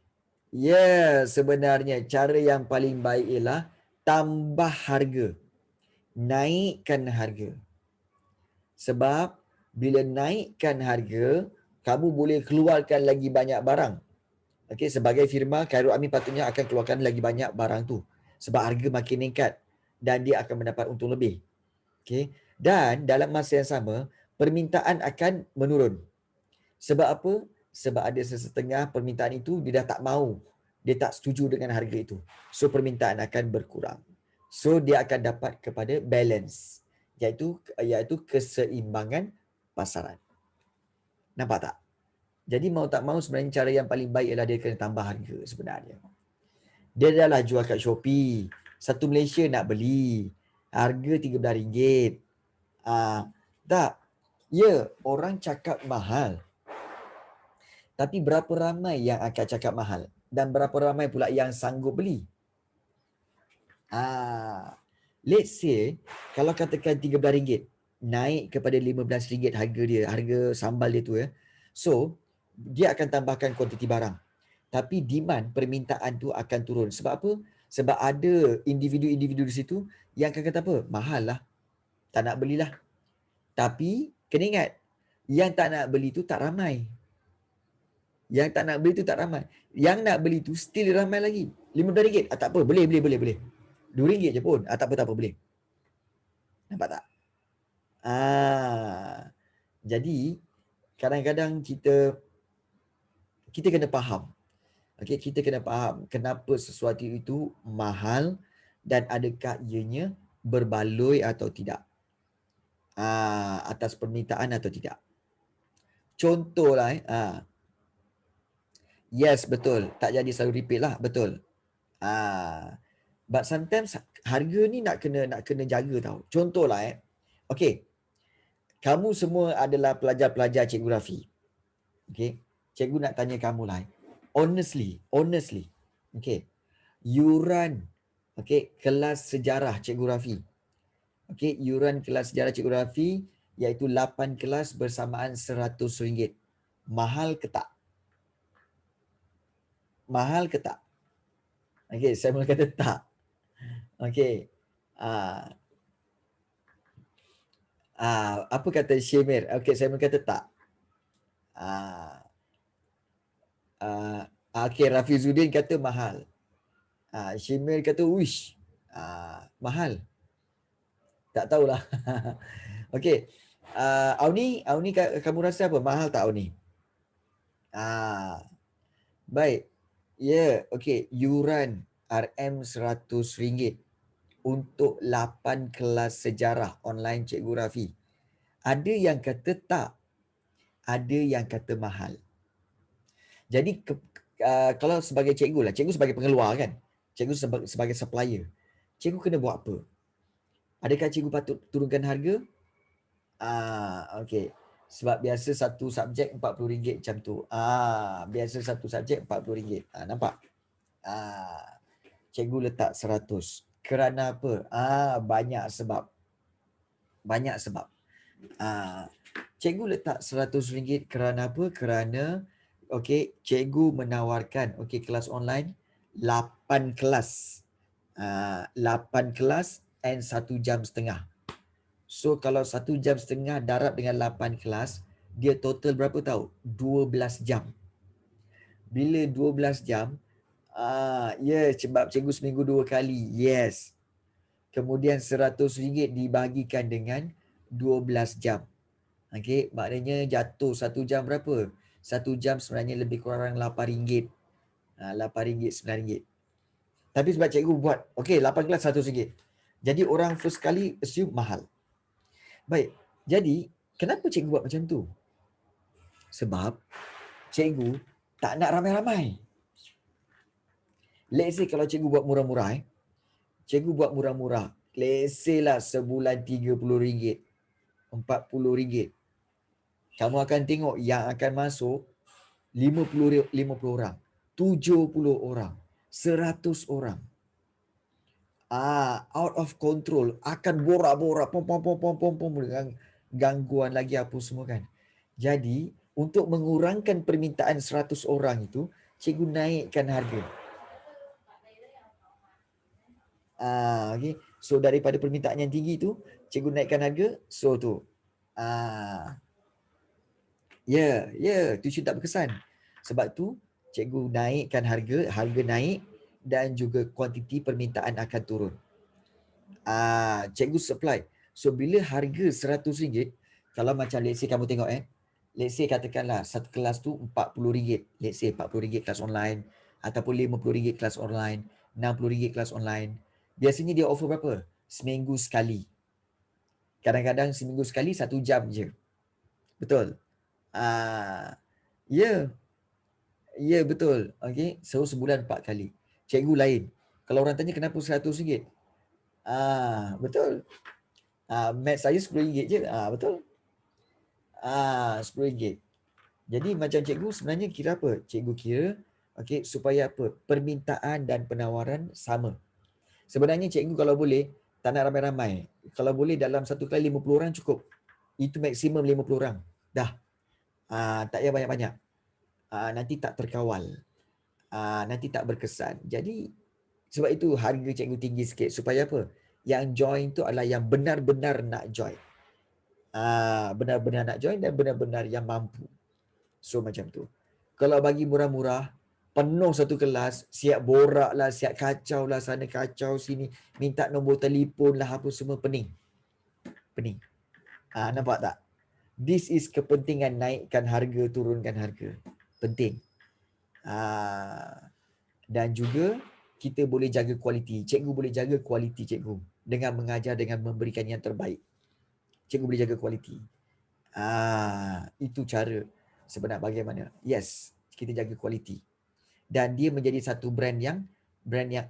Sebenarnya cara yang paling baik ialah tambah harga. Naikkan harga. Sebab bila naikkan harga, kamu boleh keluarkan lagi banyak barang. Okey, sebagai firma, Khairul Amin patutnya akan keluarkan lagi banyak barang tu. Sebab harga makin meningkat dan dia akan mendapat untung lebih. Okey. Dan dalam masa yang sama, permintaan akan menurun. Sebab apa? Sebab ada sesetengah permintaan itu dia dah tak mau. Dia tak setuju dengan harga itu. So permintaan akan berkurang. So dia akan dapat kepada balance. Iaitu keseimbangan pasaran. Nampak tak? Jadi mau tak mau sebenarnya cara yang paling baik ialah dia kena tambah harga sebenarnya. Dia dah lah jual kat Shopee. Satu Malaysia nak beli. Harga RM13. Tak. Ya, orang cakap mahal. Tapi berapa ramai yang akan cakap mahal? Dan berapa ramai pula yang sanggup beli? Let's say, kalau katakan RM13, naik kepada RM15 harga dia, harga sambal dia tu ya. So, dia akan tambahkan kuantiti barang. Tapi demand, permintaan tu akan turun. Sebab apa? Sebab ada individu-individu di situ yang akan kata apa? Mahal lah. Tak nak belilah. Tapi, kena ingat, yang tak nak beli tu tak ramai. Yang tak nak beli tu tak ramai. Yang nak beli tu still ramai lagi. RM15. Tak apa, boleh. RM2 je pun. Tak apa, boleh. Nampak tak? Jadi, kadang-kadang kita kena faham. Okay, kita kena faham kenapa sesuatu itu mahal dan adakah ianya berbaloi atau tidak. Atas permintaan atau tidak. Contohlah, yes, betul. Tak jadi selalu repeat lah, betul. But sometimes harga ni nak kena jaga tau. Contohlah, okay, kamu semua adalah pelajar-pelajar cikgu Rafi. Okay, cikgu nak tanya kamu lah. Honestly, okay, yuran, okay, kelas sejarah cikgu Rafi. Okay, yuran kelas sejarah cikgu Rafi iaitu 8 kelas bersamaan RM100. Mahal ke tak? Mahal ke tak? Okay, saya mula kata tak. Okay. Apa kata Syemir? Okay, saya mula kata tak. Okay, Rafizuddin kata mahal. Syemir kata wish. Mahal. Tak tahulah. Okay. Auni kamu rasa apa? Mahal tak Auni? Baik. Ya, okay. Yuran RM100 untuk 8 kelas sejarah online Cikgu Rafi. Ada yang kata tak, ada yang kata mahal. Jadi kalau sebagai cikgu lah, cikgu sebagai pengeluar kan, cikgu sebagai supplier, cikgu kena buat apa? Adakah cikgu patut turunkan harga? Okay. Sebab biasa satu subjek RM40 macam tu. Biasa satu subjek RM40. Nampak? Cikgu letak 100. Kerana apa? Banyak sebab. Cikgu letak RM100 kerana apa? Kerana cikgu menawarkan kelas online 8 kelas. 8 kelas and 1 jam setengah. So kalau 1 jam setengah darab dengan 8 kelas, dia total berapa tahu? 12 jam. Bila 12 jam, sebab cikgu seminggu 2 kali. Yes. Kemudian RM100 dibagikan dengan 12 jam. Okey, maknanya jatuh 1 jam berapa? 1 jam sebenarnya lebih kurang RM8. RM8, RM9. Tapi sebab cikgu buat, 8 kelas RM100. Jadi orang first kali assume mahal. Baik, jadi kenapa cikgu buat macam tu? Sebab cikgu tak nak ramai-ramai. Let's say kalau cikgu buat murah-murah, cikgu buat murah-murah. Let's say lah sebulan RM30, RM40. Kamu akan tengok yang akan masuk 50 orang, 70 orang, 100 orang. Out of control, akan borak-borak, pom dengan gangguan lagi apa semua kan. Jadi, untuk mengurangkan permintaan 100 orang itu, cikgu naikkan harga. Okay. So daripada permintaan yang tinggi tu, cikgu naikkan harga. So tu. tuition tak berkesan. Sebab tu cikgu naikkan harga naik dan juga kuantiti permintaan akan turun. Cikgu supply. So bila harga RM100, kalau macam let's say kamu tengok let's say katakanlah satu kelas tu RM40, let's say RM40 kelas online, ataupun RM50 kelas online, RM60 kelas online. Biasanya dia offer berapa? Seminggu sekali. Kadang-kadang seminggu sekali 1 jam je. Betul? Ya, betul. Okay, so sebulan 4 kali. Cikgu lain. Kalau orang tanya kenapa RM100? Betul. Math saya RM10 je. Betul. RM10. Jadi macam cikgu sebenarnya kira apa? Cikgu kira supaya apa? Permintaan dan penawaran sama. Sebenarnya cikgu kalau boleh tak nak ramai-ramai. Kalau boleh dalam satu kali 50 orang cukup. Itu maksimum 50 orang. Dah. Tak payah banyak-banyak. Nanti tak terkawal. Nanti tak berkesan. Jadi sebab itu harga cikgu tinggi sikit. Supaya apa? Yang join tu adalah yang benar-benar nak join. Benar-benar nak join dan benar-benar yang mampu. So macam tu. Kalau bagi murah-murah, penuh satu kelas, siap borak lah, siap kacau lah, sana kacau sini, minta nombor telefon lah, apa semua, pening. Nampak tak? This is kepentingan naikkan harga, turunkan harga. Penting. Dan juga kita boleh jaga kualiti. Cikgu boleh jaga kualiti cikgu dengan mengajar, dengan memberikan yang terbaik. Cikgu boleh jaga kualiti. Itu cara sebenar bagaimana. Yes, kita jaga kualiti. Dan dia menjadi satu brand yang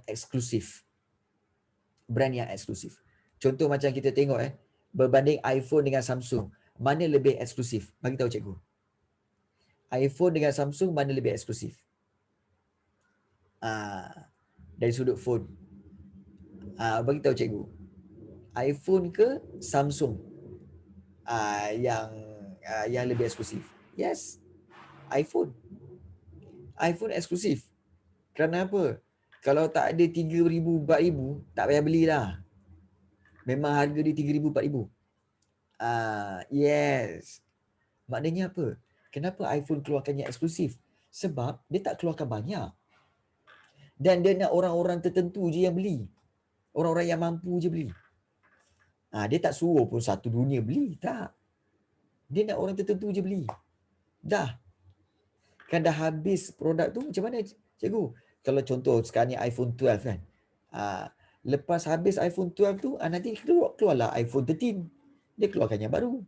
eksklusif. Brand yang eksklusif. Contoh macam kita tengok berbanding iPhone dengan Samsung, mana lebih eksklusif? Bagi tahu cikgu. iPhone dengan Samsung mana lebih eksklusif? Dari sudut phone. Bagi tahu cikgu. iPhone ke Samsung? Yang lebih eksklusif. Yes, iPhone. iPhone eksklusif. Kerana apa? Kalau tak ada 3,000, 4,000, tak payah belilah. Memang harga dia 3,000, 4,000. Yes. Maknanya apa? Kenapa iPhone keluarkan yang eksklusif? Sebab dia tak keluarkan banyak. Dan dia nak orang-orang tertentu je yang beli. Orang-orang yang mampu je beli. Dia tak suruh pun satu dunia beli. Tak. Dia nak orang tertentu je beli. Dah. Kan dah habis produk tu, macam mana cikgu? Kalau contoh sekarang ni iPhone 12 kan. Lepas habis iPhone 12 tu, nanti keluarlah iPhone 13. Dia keluarkan yang baru.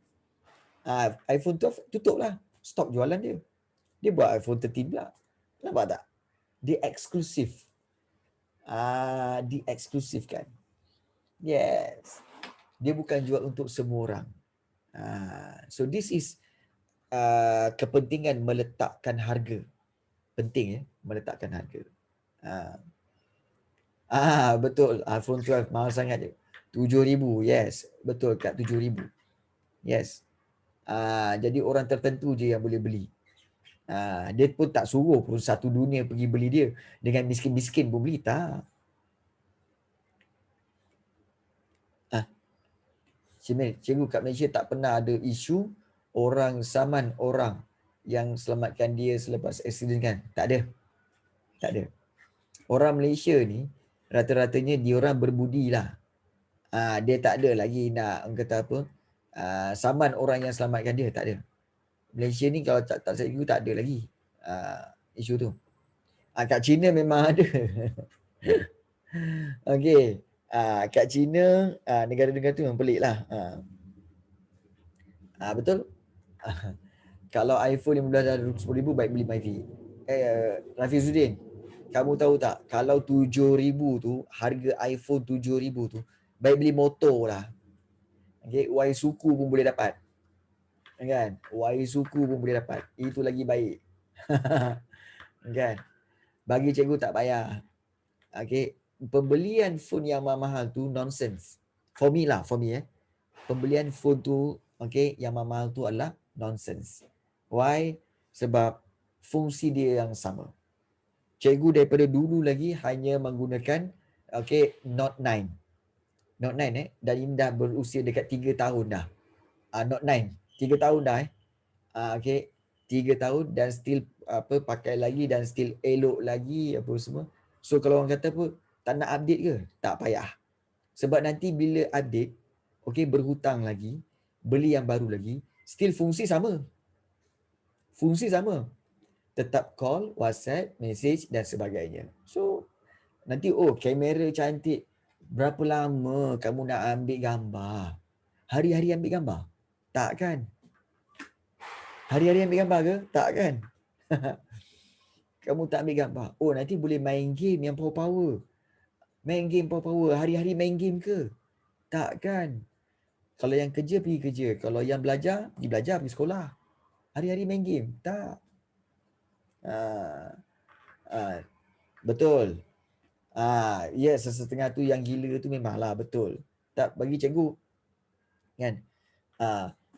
iPhone 12 tutup lah. Stop jualan dia. Dia buat iPhone 13 pula. Nampak tak? Dia eksklusif. Dieksklusifkan. Yes. Dia bukan jual untuk semua orang. So this is kepentingan meletakkan harga. Penting meletakkan harga. Betul. iPhone 12 mahal sangat je. 7,000. Yes. Betul, kat 7,000. Yes. Jadi orang tertentu je yang boleh beli. Dia pun tak suruh pun satu dunia pergi beli dia. Dengan miskin-miskin pun beli. Tak. Cikgu kat Malaysia tak pernah ada isu orang saman orang yang selamatkan dia selepas aksiden kan. Tak ada. Tak ada. Orang Malaysia ni rata-ratanya diorang berbudi lah. Dia tak ada lagi nak kata apa, saman orang yang selamatkan dia. Tak ada. Malaysia ni kalau tak cikgu tak ada lagi isu tu. Kat China memang ada. Okey. Kat China, negara-negara tu memang pelik lah. Betul. Kalau iPhone 15 dah 10,000, baik beli Myvi. Rafizuddin, kamu tahu tak, kalau 7,000 tu, harga iPhone 7,000 tu, baik beli motor lah. Okay, Y suku pun boleh dapat. Kan? Y suku pun boleh dapat. Itu lagi baik. Kan? Bagi cikgu tak payah. Okay. Pembelian phone yang mahal tu nonsense. For me. Pembelian phone tu, yang mahal tu adalah nonsense. Why? Sebab fungsi dia yang sama. Cikgu daripada dulu lagi hanya menggunakan Note 9. Note 9 dan ini berusia dekat 3 tahun dah. Note 9, 3 tahun dah 3 tahun dan still pakai lagi dan still elok lagi apa semua. So kalau orang kata apa, tak nak update ke? Tak payah. Sebab nanti bila update, berhutang lagi, beli yang baru lagi, still fungsi sama. Fungsi sama. Tetap call, WhatsApp, message dan sebagainya. So nanti kamera cantik. Berapa lama kamu nak ambil gambar? Hari-hari ambil gambar? Tak kan? Hari-hari ambil gambar ke? Tak kan? Kamu tak ambil gambar. Nanti boleh main game yang power-power. Main game power-power. Hari-hari main game ke? Tak kan? Kalau yang kerja, pergi kerja. Kalau yang belajar, pergi belajar, pergi sekolah. Hari-hari main game? Tak. Betul. Sesetengah tu yang gila tu memanglah betul. Tak bagi cikgu. Kan?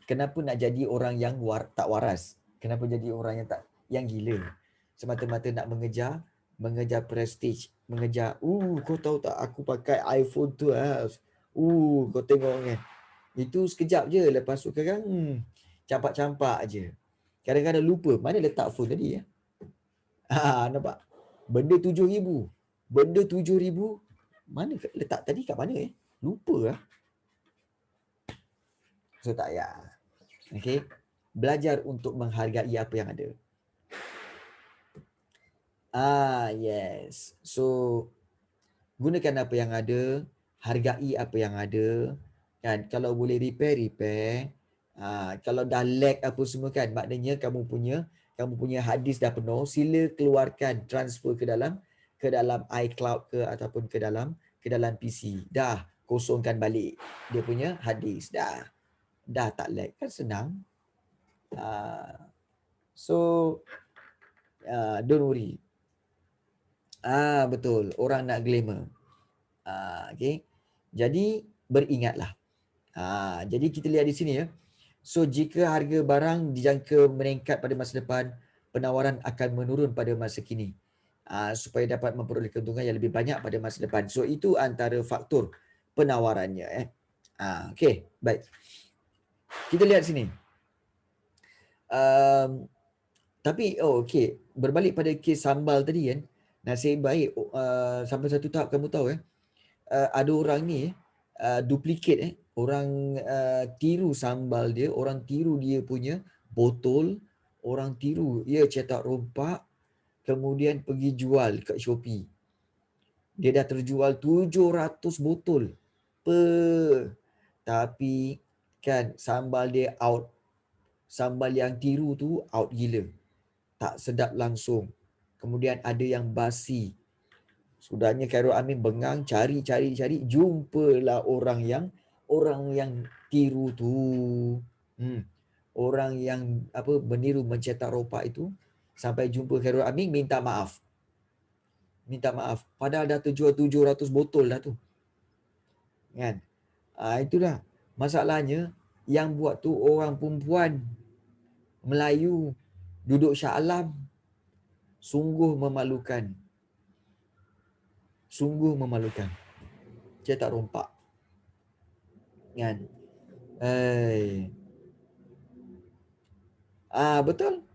Kenapa nak jadi orang yang tak waras? Kenapa jadi orang yang gila? Semata-mata nak mengejar prestige, mengejar, kau tahu tak aku pakai iPhone 12. Kau tengok kan. Itu sekejap je, lepas tu sekarang campak-campak je. Kadang-kadang lupa mana letak phone tadi ya. Nampak? Benda 7,000. Benda 7,000 mana letak tadi kat mana Lupa lah. So tak payah. Okay. Belajar untuk menghargai apa yang ada. Yes. So gunakan apa yang ada, hargai apa yang ada. Kan, kalau boleh repair. Kalau dah lag apa semua kan, maknanya kamu punya hard disk dah penuh, sila keluarkan, transfer ke dalam iCloud ke ataupun ke dalam PC. Dah kosongkan balik dia punya hard disk dah tak lag, kan senang. So don't worry. Betul, orang nak glamour. Okay. Jadi beringatlah. Jadi kita lihat di sini ya. So jika harga barang dijangka meningkat pada masa depan, penawaran akan menurun pada masa kini. Supaya dapat memperoleh keuntungan yang lebih banyak pada masa depan. So itu antara faktor penawarannya. Okay, baik. Kita lihat sini. Tapi okay, berbalik pada kes sambal tadi kan, nasib baik sampai satu tahap kamu tahu ada orang ni duplicate orang tiru sambal dia, orang tiru dia punya botol, orang tiru dia cetak rompak, kemudian pergi jual kat Shopee. Dia dah terjual 700 botol. Tapi kan sambal dia out. Sambal yang tiru tu out gila. Tak sedap langsung. Kemudian ada yang basi. Sudahnya Khairul Amin bengang, cari, jumpalah orang yang tiru tu. Orang yang meniru mencetak ropak itu, sampai jumpa Khairul Amin minta maaf. Padahal dah terjual 700 botol dah tu. Kan? Itulah masalahnya, yang buat tu orang perempuan Melayu duduk Shah Alam. Sungguh memalukan. Cetak rompak. Kan? Betul.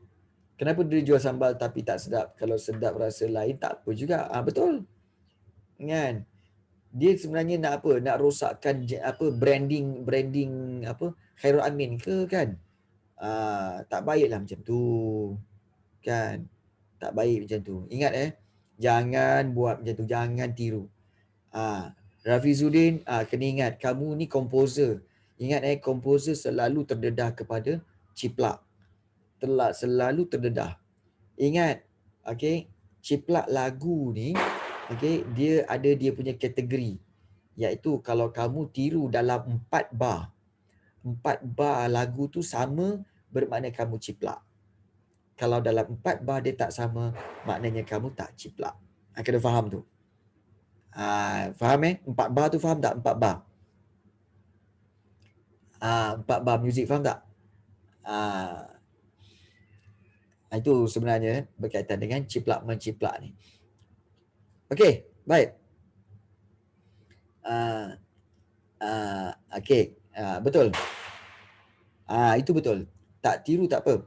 Kenapa dia jual sambal tapi tak sedap? Kalau sedap rasa lain tak apa juga. Betul. Kan? Dia sebenarnya nak apa? Nak rosakkan branding Khairul Amin ke kan? Tak baiklah macam tu. Kan? Tak baik macam tu. Ingat jangan buat macam tu, jangan tiru. Rafizuddin, kena ingat kamu ni komposer. Ingat komposer selalu terdedah kepada ciplak. Selalu terdedah. Ingat, ciplak lagu ni, dia ada dia punya kategori. Iaitu kalau kamu tiru dalam 4 bar. 4 bar lagu tu sama, bermakna kamu ciplak. Kalau dalam 4 bar dia tak sama, maknanya kamu tak ciplak. Kena faham tu. Faham 4 bar tu faham tak? 4 bar. 4 bar muzik faham tak? Itu sebenarnya berkaitan dengan ciplak-menciplak ni. Okey, baik. Okey, betul. Itu betul. Tak tiru tak apa.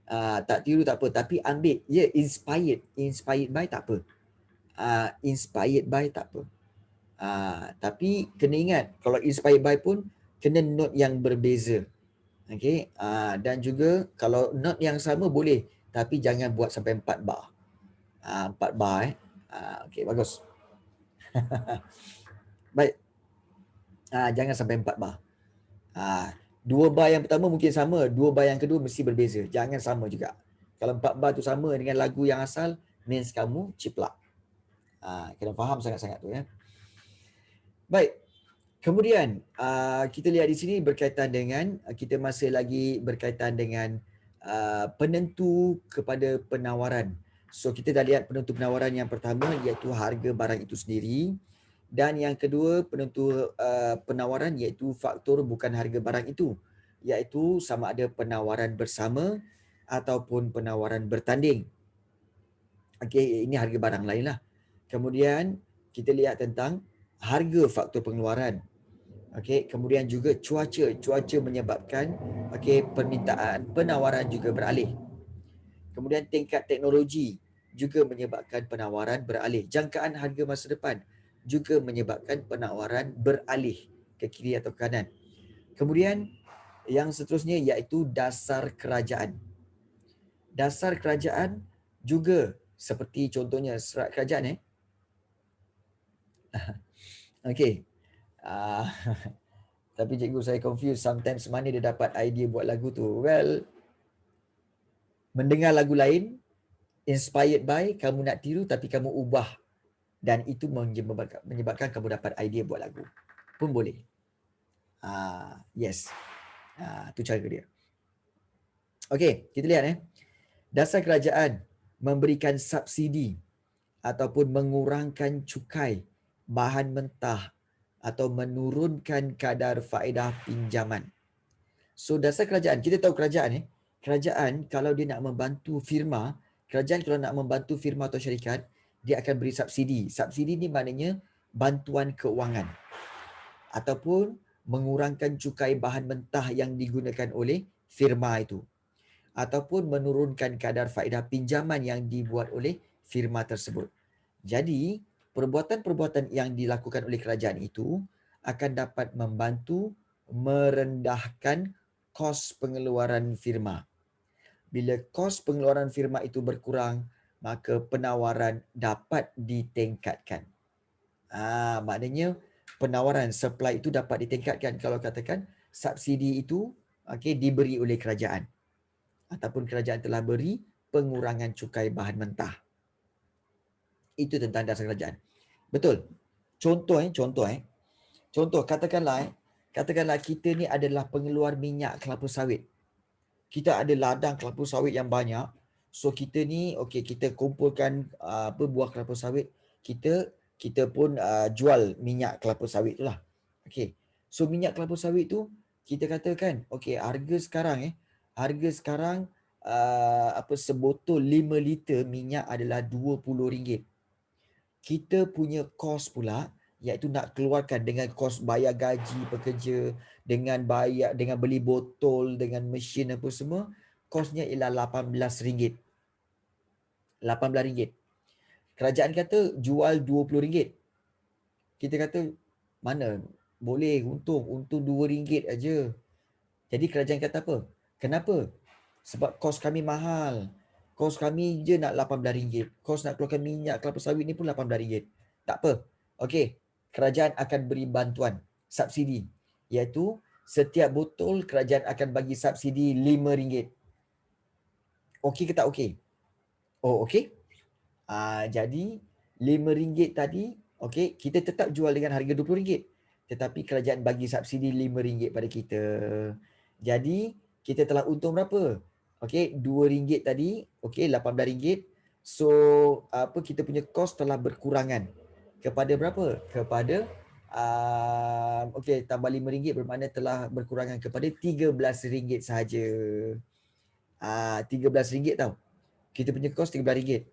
Tak tiru tak apa, tapi ambil inspired by tak apa. Inspired by tak apa. Tapi kena ingat kalau inspired by pun kena note yang berbeza. Okey, dan juga kalau note yang sama boleh, tapi jangan buat sampai 4 bar. 4 bar okey, bagus. Baik. Jangan sampai 4 bar. 2 bar yang pertama mungkin sama, 2 bar yang kedua mesti berbeza. Jangan sama juga. Kalau 4 bar tu sama dengan lagu yang asal, means kamu ciplak. Kena faham sangat-sangat tu ya. Baik. Kemudian kita lihat di sini berkaitan dengan kita masih lagi berkaitan dengan penentu kepada penawaran. So kita dah lihat penentu penawaran yang pertama iaitu harga barang itu sendiri, dan yang kedua penentu penawaran iaitu faktor bukan harga barang itu, iaitu sama ada penawaran bersama ataupun penawaran bertanding. Okey, ini harga barang lain lah. Kemudian kita lihat tentang harga faktor pengeluaran. Okey, kemudian juga cuaca menyebabkan permintaan penawaran juga beralih. Kemudian tingkat teknologi juga menyebabkan penawaran beralih. Jangkaan harga masa depan juga menyebabkan penawaran beralih ke kiri atau kanan. Kemudian yang seterusnya iaitu dasar kerajaan. Dasar kerajaan juga seperti contohnya serat kerajaan Okey. Tapi cikgu saya confuse sometimes mana dia dapat idea buat lagu tu. Well, mendengar lagu lain, inspired by, kamu nak tiru tapi kamu ubah, dan itu menyebabkan kamu dapat idea buat lagu. Pun boleh. Yes. Tu cara dia. Okey, kita lihat Dasar kerajaan memberikan subsidi ataupun mengurangkan cukai bahan mentah atau menurunkan kadar faedah pinjaman. So dasar kerajaan, kita tahu kerajaan kerajaan kalau dia nak membantu firma, kerajaan kalau nak membantu firma atau syarikat, dia akan beri subsidi. Subsidi ni maknanya bantuan keuangan ataupun mengurangkan cukai bahan mentah yang digunakan oleh firma itu, ataupun menurunkan kadar faedah pinjaman yang dibuat oleh firma tersebut. Jadi, perbuatan-perbuatan yang dilakukan oleh kerajaan itu akan dapat membantu merendahkan kos pengeluaran firma. Bila kos pengeluaran firma itu berkurang, maka penawaran dapat ditingkatkan. Maknanya penawaran supply itu dapat ditingkatkan kalau katakan subsidi itu diberi oleh kerajaan ataupun kerajaan telah beri pengurangan cukai bahan mentah. Itu tentang dasar kerajaan. Betul. Contoh katakanlah kita ni adalah pengeluar minyak kelapa sawit. Kita ada ladang kelapa sawit yang banyak. So kita ni kita kumpulkan buah kelapa sawit, kita pun jual minyak kelapa sawit tu lah. Okey. So minyak kelapa sawit tu kita katakan harga sekarang sebotol 5 liter minyak adalah RM20. Kita punya kos pula iaitu nak keluarkan dengan kos bayar gaji pekerja, dengan beli botol, dengan mesin apa semua, kosnya ialah RM18. RM18. Kerajaan kata jual RM20. Kita kata mana boleh untung RM2 aja. Jadi kerajaan kata apa? Kenapa? Sebab kos kami mahal. Kos kami je nak RM18. Kos nak keluarkan minyak kelapa sawit ni pun RM18. Tak apa. Okey, kerajaan akan beri bantuan, subsidi. Iaitu setiap botol kerajaan akan bagi subsidi RM5. Okey ke tak okey? Oh, okey. Jadi RM5 tadi, okey, kita tetap jual dengan harga RM20. Tetapi kerajaan bagi subsidi RM5 pada kita. Jadi kita telah untung berapa? Okey, RM2 tadi, okey, RM18. So kita punya kos telah berkurangan kepada berapa? Kepada tambah RM5 bermakna telah berkurangan kepada RM13 sahaja. RM13 tau. Kita punya kos RM13.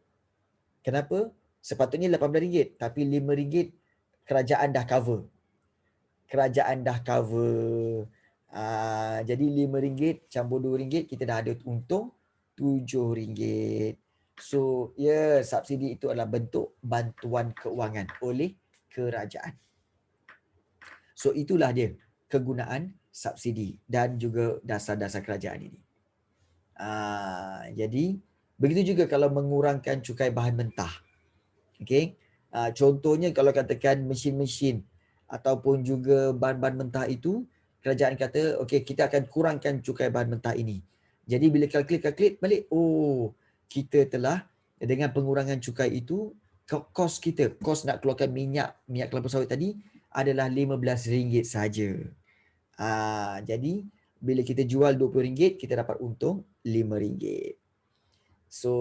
Kenapa? Sepatutnya RM18 tapi RM5 kerajaan dah cover. Jadi RM5 campur RM2 kita dah ada untung RM7. So, ya, subsidi itu adalah bentuk bantuan keuangan oleh kerajaan. So, itulah dia kegunaan subsidi dan juga dasar-dasar kerajaan ini. Jadi, begitu juga kalau mengurangkan cukai bahan mentah. Okay. Contohnya kalau katakan mesin-mesin ataupun juga bahan-bahan mentah itu, kerajaan kata, okay, kita akan kurangkan cukai bahan mentah ini. Jadi bila kalkulate balik, oh, kita telah dengan pengurangan cukai itu, kos kita, kos nak keluarkan minyak kelapa sawit tadi adalah RM15 saja. Jadi bila kita jual RM20, kita dapat untung RM5. So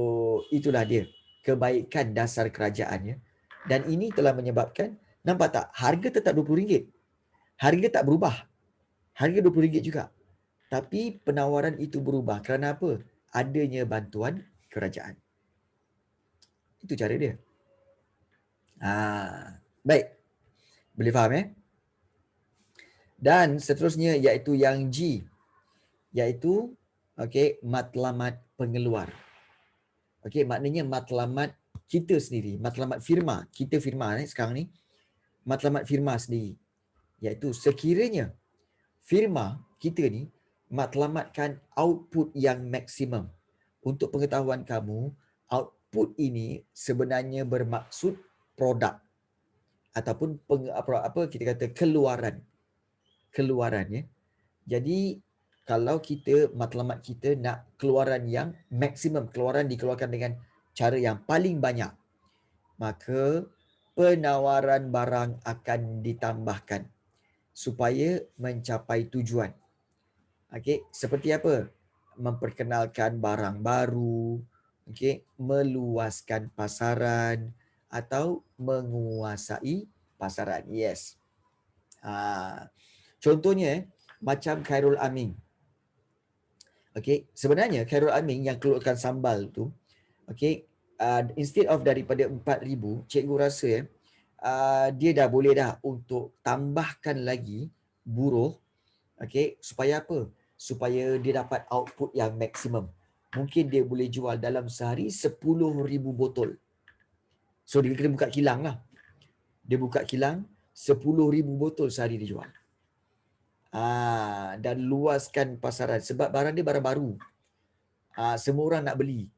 itulah dia kebaikan dasar kerajaannya. Dan ini telah menyebabkan, nampak tak, harga tetap RM20. Harga tak berubah. Harga RM20 juga. Tapi penawaran itu berubah kerana apa? Adanya bantuan kerajaan. Itu cara dia. Baik. Boleh faham Dan seterusnya iaitu yang G. Iaitu matlamat pengeluar. Maknanya matlamat kita sendiri, matlamat firma. Kita firma sekarang ni. Matlamat firma sendiri. Iaitu sekiranya firma kita ni matlamatkan output yang maksimum. Untuk pengetahuan kamu, output ini sebenarnya bermaksud produk ataupun kita kata keluaran. Keluaran. Jadi kalau kita matlamat kita nak keluaran yang maksimum, keluaran dikeluarkan dengan cara yang paling banyak, maka penawaran barang akan ditambahkan supaya mencapai tujuan. Seperti apa? Memperkenalkan barang baru, meluaskan pasaran atau menguasai pasaran. Yes. Contohnya macam Khairul Amin. Sebenarnya Khairul Amin yang keluarkan sambal tu, instead of daripada 4,000, cikgu rasa dia dah boleh dah untuk tambahkan lagi buruh, supaya apa? Supaya dia dapat output yang maksimum. Mungkin dia boleh jual dalam sehari 10,000 botol. So dia kena buka kilang lah. Dia buka kilang 10,000 botol sehari dia jual. Dan luaskan pasaran sebab barang dia barang baru. Semua orang nak beli.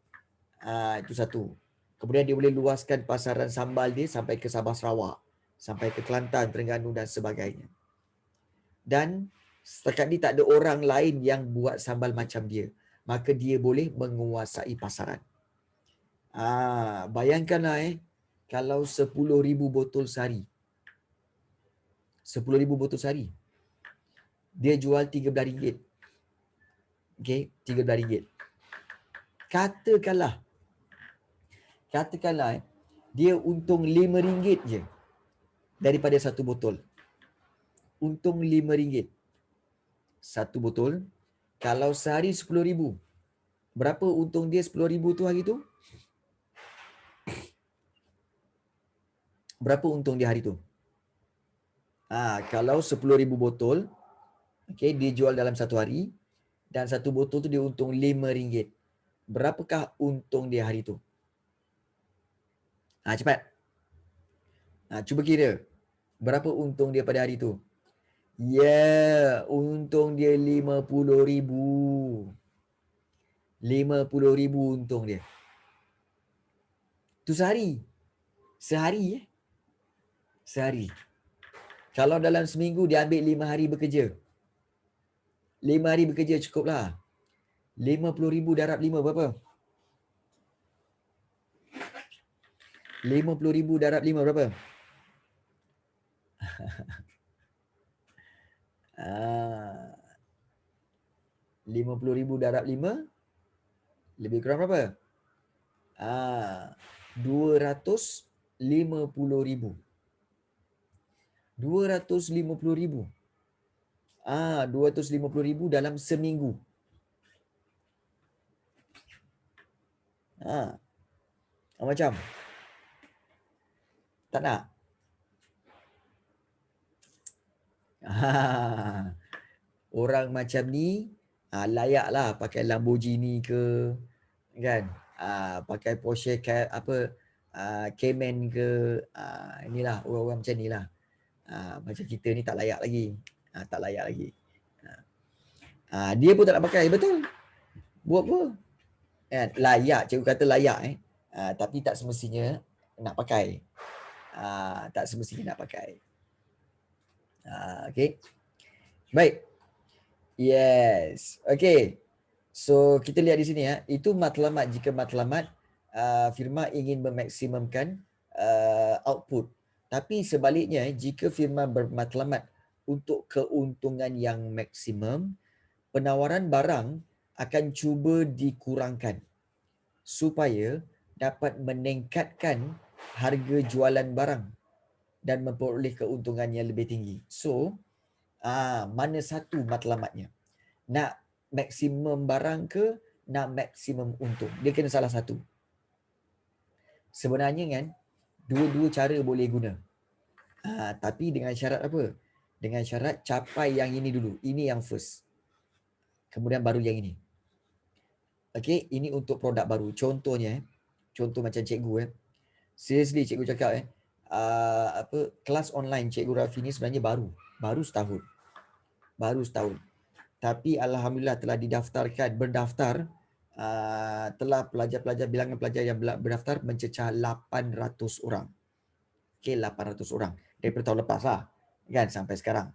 Itu satu. Kemudian dia boleh luaskan pasaran sambal dia sampai ke Sabah Sarawak, sampai ke Kelantan, Terengganu dan sebagainya. Dan setakat ni tak ada orang lain yang buat sambal macam dia. Maka dia boleh menguasai pasaran. Bayangkanlah kalau 10,000 botol sehari. 10,000 botol sehari. Dia jual RM13. RM13. Katakanlah dia untung RM5 je daripada satu botol. Untung RM5. Satu botol. Kalau sehari 10,000. Berapa untung dia 10,000 tu hari tu? Berapa untung dia hari tu? Kalau 10,000 botol, dia jual dalam satu hari dan satu botol tu dia untung RM5. Berapakah untung dia hari tu? Cepat. Cuba kira. Berapa untung dia pada hari tu? Untung dia RM50,000. RM50,000 untung dia. Tu sehari. Sehari. Kalau dalam seminggu dia ambil 5 hari bekerja. 5 hari bekerja cukup lah. RM50,000 darab 5 berapa? 50,000 darab 5 berapa? Ah. 50,000 darab 5 lebih kurang berapa? 250,000. 250,000. 250,000 dalam seminggu. Macam? Tak nak? Orang macam ni layaklah pakai Lamborghini ke, kan, pakai Porsche Cayman ke, inilah orang-orang macam ni lah. Macam kita ni tak layak lagi. Tak layak lagi. Dia pun tak nak pakai, betul. Buat apa? Kan? Layak, cikgu kata layak tapi tak semestinya nak pakai. Tak semestinya nak pakai. Okay. Baik. Yes. Okay. So kita lihat di sini itu matlamat. Jika matlamat firma ingin memaksimumkan output. Tapi sebaliknya jika firma bermatlamat untuk keuntungan yang maksimum, penawaran barang akan cuba dikurangkan supaya dapat meningkatkan harga jualan barang dan memperoleh keuntungan yang lebih tinggi. So, mana satu matlamatnya? Nak maksimum barang ke nak maksimum untung? Dia kena salah satu. Sebenarnya kan, dua-dua cara boleh guna. Tapi dengan syarat apa? Dengan syarat capai yang ini dulu. Ini yang first. Kemudian baru yang ini. Okay, ini untuk produk baru. Contohnya, contoh macam cikgu seriously cikgu cakap kelas online cikgu Rafi ni sebenarnya baru setahun. Tapi alhamdulillah telah berdaftar telah bilangan pelajar yang berdaftar mencecah 800 orang. Okey, 800 orang daripada tahun lepas lah kan sampai sekarang.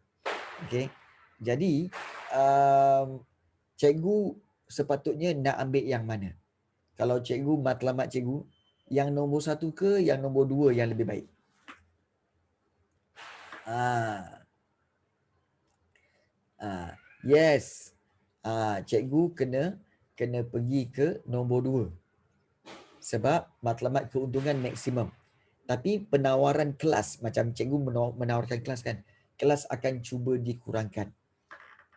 Okey. Jadi cikgu sepatutnya nak ambil yang mana? Kalau cikgu matlamat cikgu, yang nombor 1 ke yang nombor 2 yang lebih baik? Yes. Cikgu kena pergi ke nombor 2. Sebab matlamat keuntungan maksimum. Tapi penawaran kelas, macam cikgu menawarkan kelas kan, kelas akan cuba dikurangkan.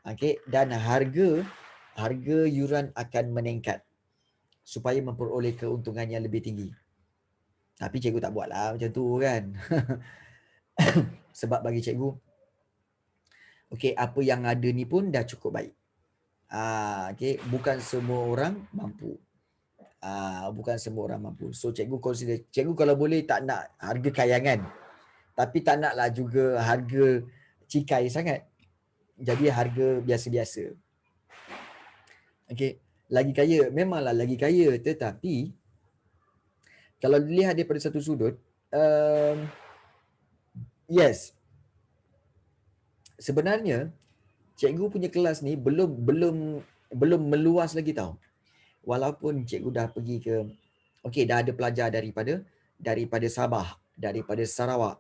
Okey, dan harga yuran akan meningkat supaya memperoleh keuntungan yang lebih tinggi. Tapi cikgu tak buatlah macam tu kan. Sebab bagi cikgu, okey, apa yang ada ni pun dah cukup baik. Okey, bukan semua orang mampu. So cikgu consider, cikgu kalau boleh tak nak harga kayangan. Tapi tak naklah juga harga cikai sangat. Jadi harga biasa-biasa. Okey, lagi kaya, memanglah lagi kaya, tetapi kalau dilihat daripada satu sudut, yes. Sebenarnya cikgu punya kelas ni belum meluas lagi tau. Walaupun cikgu dah pergi ke, okey, dah ada pelajar daripada Sabah, daripada Sarawak.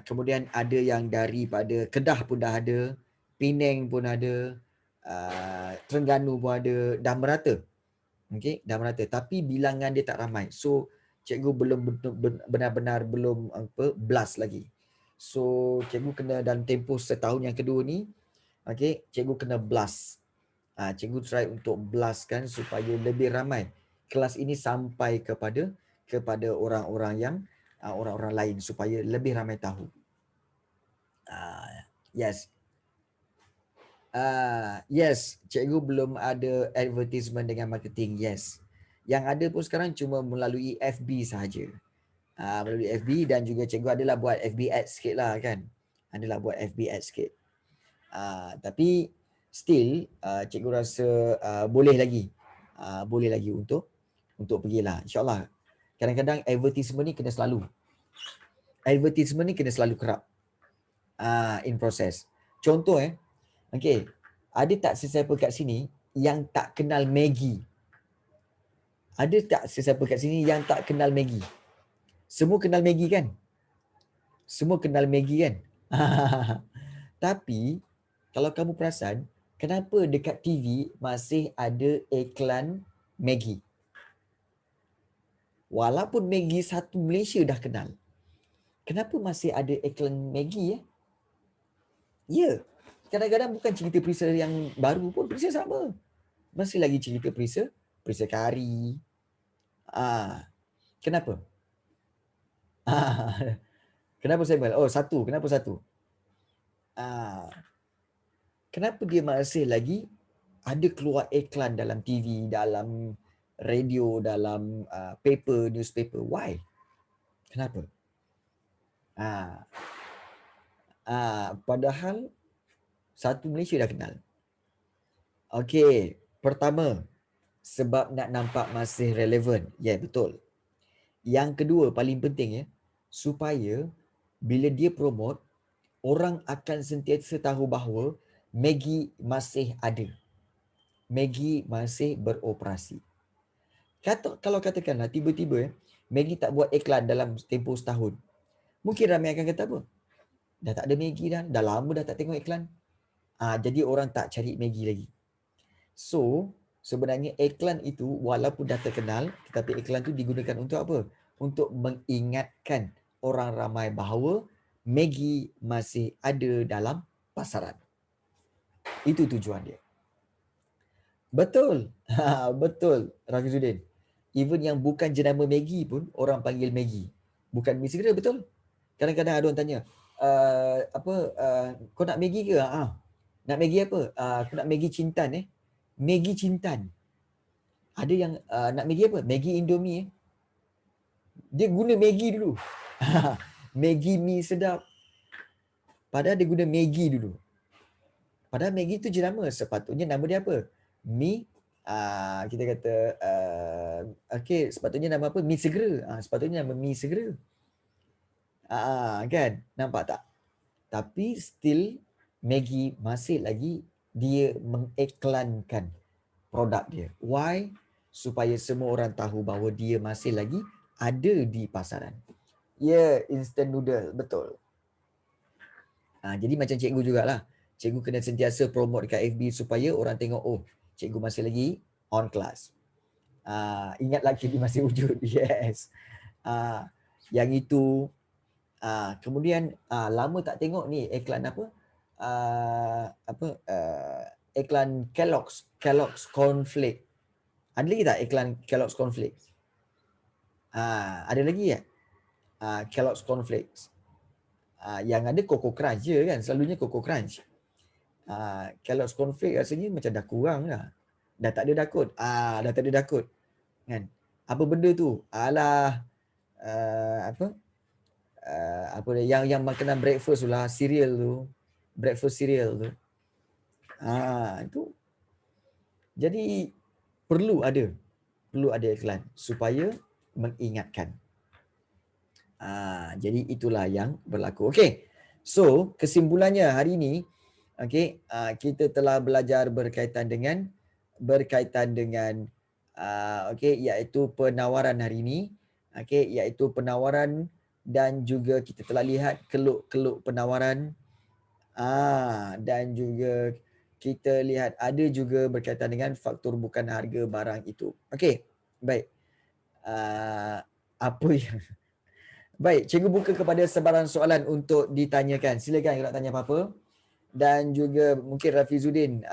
Kemudian ada yang daripada Kedah pun dah ada, Penang pun ada, Terengganu pun ada, dah merata. Okey, dah merata. Tapi bilangan dia tak ramai. So cikgu belum benar-benar belum blast lagi. So cikgu kena dalam tempoh setahun yang kedua ni, okey, cikgu kena blast. Cikgu try untuk blastkan supaya lebih ramai kelas ini sampai kepada orang-orang yang orang-orang lain supaya lebih ramai tahu. Yes. Yes, cikgu belum ada advertisement dengan marketing. Yes. Yang ada pun sekarang cuma melalui FB sahaja. Melalui FB, dan juga cikgu adalah buat FB ads sikit lah kan. Adalah buat FB ads sikit. Tapi still cikgu rasa boleh lagi. Boleh lagi untuk pergilah. InsyaAllah. Kadang-kadang advertisement ni kena selalu. Advertisement ni kena selalu kerap. In process. Contoh okay, ada tak sesiapa kat sini yang tak kenal Maggi? Ada tak sesiapa kat sini yang tak kenal Maggi? Semua kenal Maggi kan? Semua kenal Maggi kan? Tapi kalau kamu perasan, kenapa dekat TV masih ada iklan Maggi? Walaupun Maggi satu Malaysia dah kenal, kenapa masih ada iklan Maggi? Ya, kadang-kadang bukan cerita perisa yang baru pun, perisa sama. Masih lagi cerita perisa kari. Kenapa? Kenapa Samuel? Oh, satu. Kenapa satu? Kenapa dia masih lagi ada keluar iklan dalam TV, dalam radio, dalam paper, newspaper. Why? Kenapa? Padahal satu Malaysia dah kenal. Okey, pertama, sebab nak nampak masih relevan. Ya, betul. Yang kedua, paling penting ya, supaya bila dia promote, orang akan sentiasa tahu bahawa Maggi masih ada. Maggi masih beroperasi. Kalau katakanlah tiba-tiba Maggi tak buat iklan dalam tempoh setahun, mungkin ramai akan kata apa? Dah tak ada Maggi dah lama dah tak tengok iklan. Jadi orang tak cari Maggi lagi. So, sebenarnya iklan itu walaupun dah terkenal, tetapi iklan itu digunakan untuk apa? Untuk mengingatkan orang ramai bahawa Maggi masih ada dalam pasaran. Itu tujuan dia. Betul. Betul, Rafizuddin. Even yang bukan jenama Maggi pun orang panggil Maggi. Bukan mi segera, betul? Kadang-kadang ada orang tanya, kau nak Maggi ke? Nak Maggi apa? Aku nak Maggi Cintan Maggi Cintan. Ada yang nak Maggi apa? Maggi Indomie Dia guna Maggi dulu. Maggi mi sedap. Padahal dia guna Maggi dulu. Padahal Maggi tu jenama. Sepatutnya nama dia apa? Mi, kita kata, sepatutnya nama apa? Mi segera. Sepatutnya nama mi segera. Kan? Nampak tak? Tapi still Maggi masih lagi dia mengiklankan produk dia. Why? Supaya semua orang tahu bahawa dia masih lagi ada di pasaran. Ya, instant noodle. Betul. Jadi macam cikgu jugalah. Cikgu kena sentiasa promote dekat FB supaya orang tengok, oh, cikgu masih lagi on class. Ingat lagi dia masih wujud. Yes. Yang itu. Kemudian lama tak tengok ni iklan apa? Iklan Kellogg's Cornflake. Ada lagi tak iklan Kellogg's Cornflake? Ada lagi ya? Kellogg's Cornflakes. Yang ada Coco Crunch je kan, selalunya Coco Crunch. Kellogg's Cornflake rasanya macam dah kurang dah. Dah tak ada Dakot. Dah tak ada Dakot. Kan? Apa benda tu? Alah, yang makanan breakfast tu lah, cereal tu. Breakfast cereal tu. Itu. Jadi perlu ada iklan supaya mengingatkan. Jadi itulah yang berlaku. Okey. So, kesimpulannya hari ini, kita telah belajar berkaitan dengan iaitu penawaran hari ini. Iaitu penawaran, dan juga kita telah lihat keluk-keluk penawaran. Dan juga kita lihat ada juga berkaitan dengan faktor bukan harga barang itu. Okey. Baik. Apa yang Baik, cikgu buka kepada sebarang soalan untuk ditanyakan. Silakan kalau nak tanya apa-apa. Dan juga mungkin Rafizuddin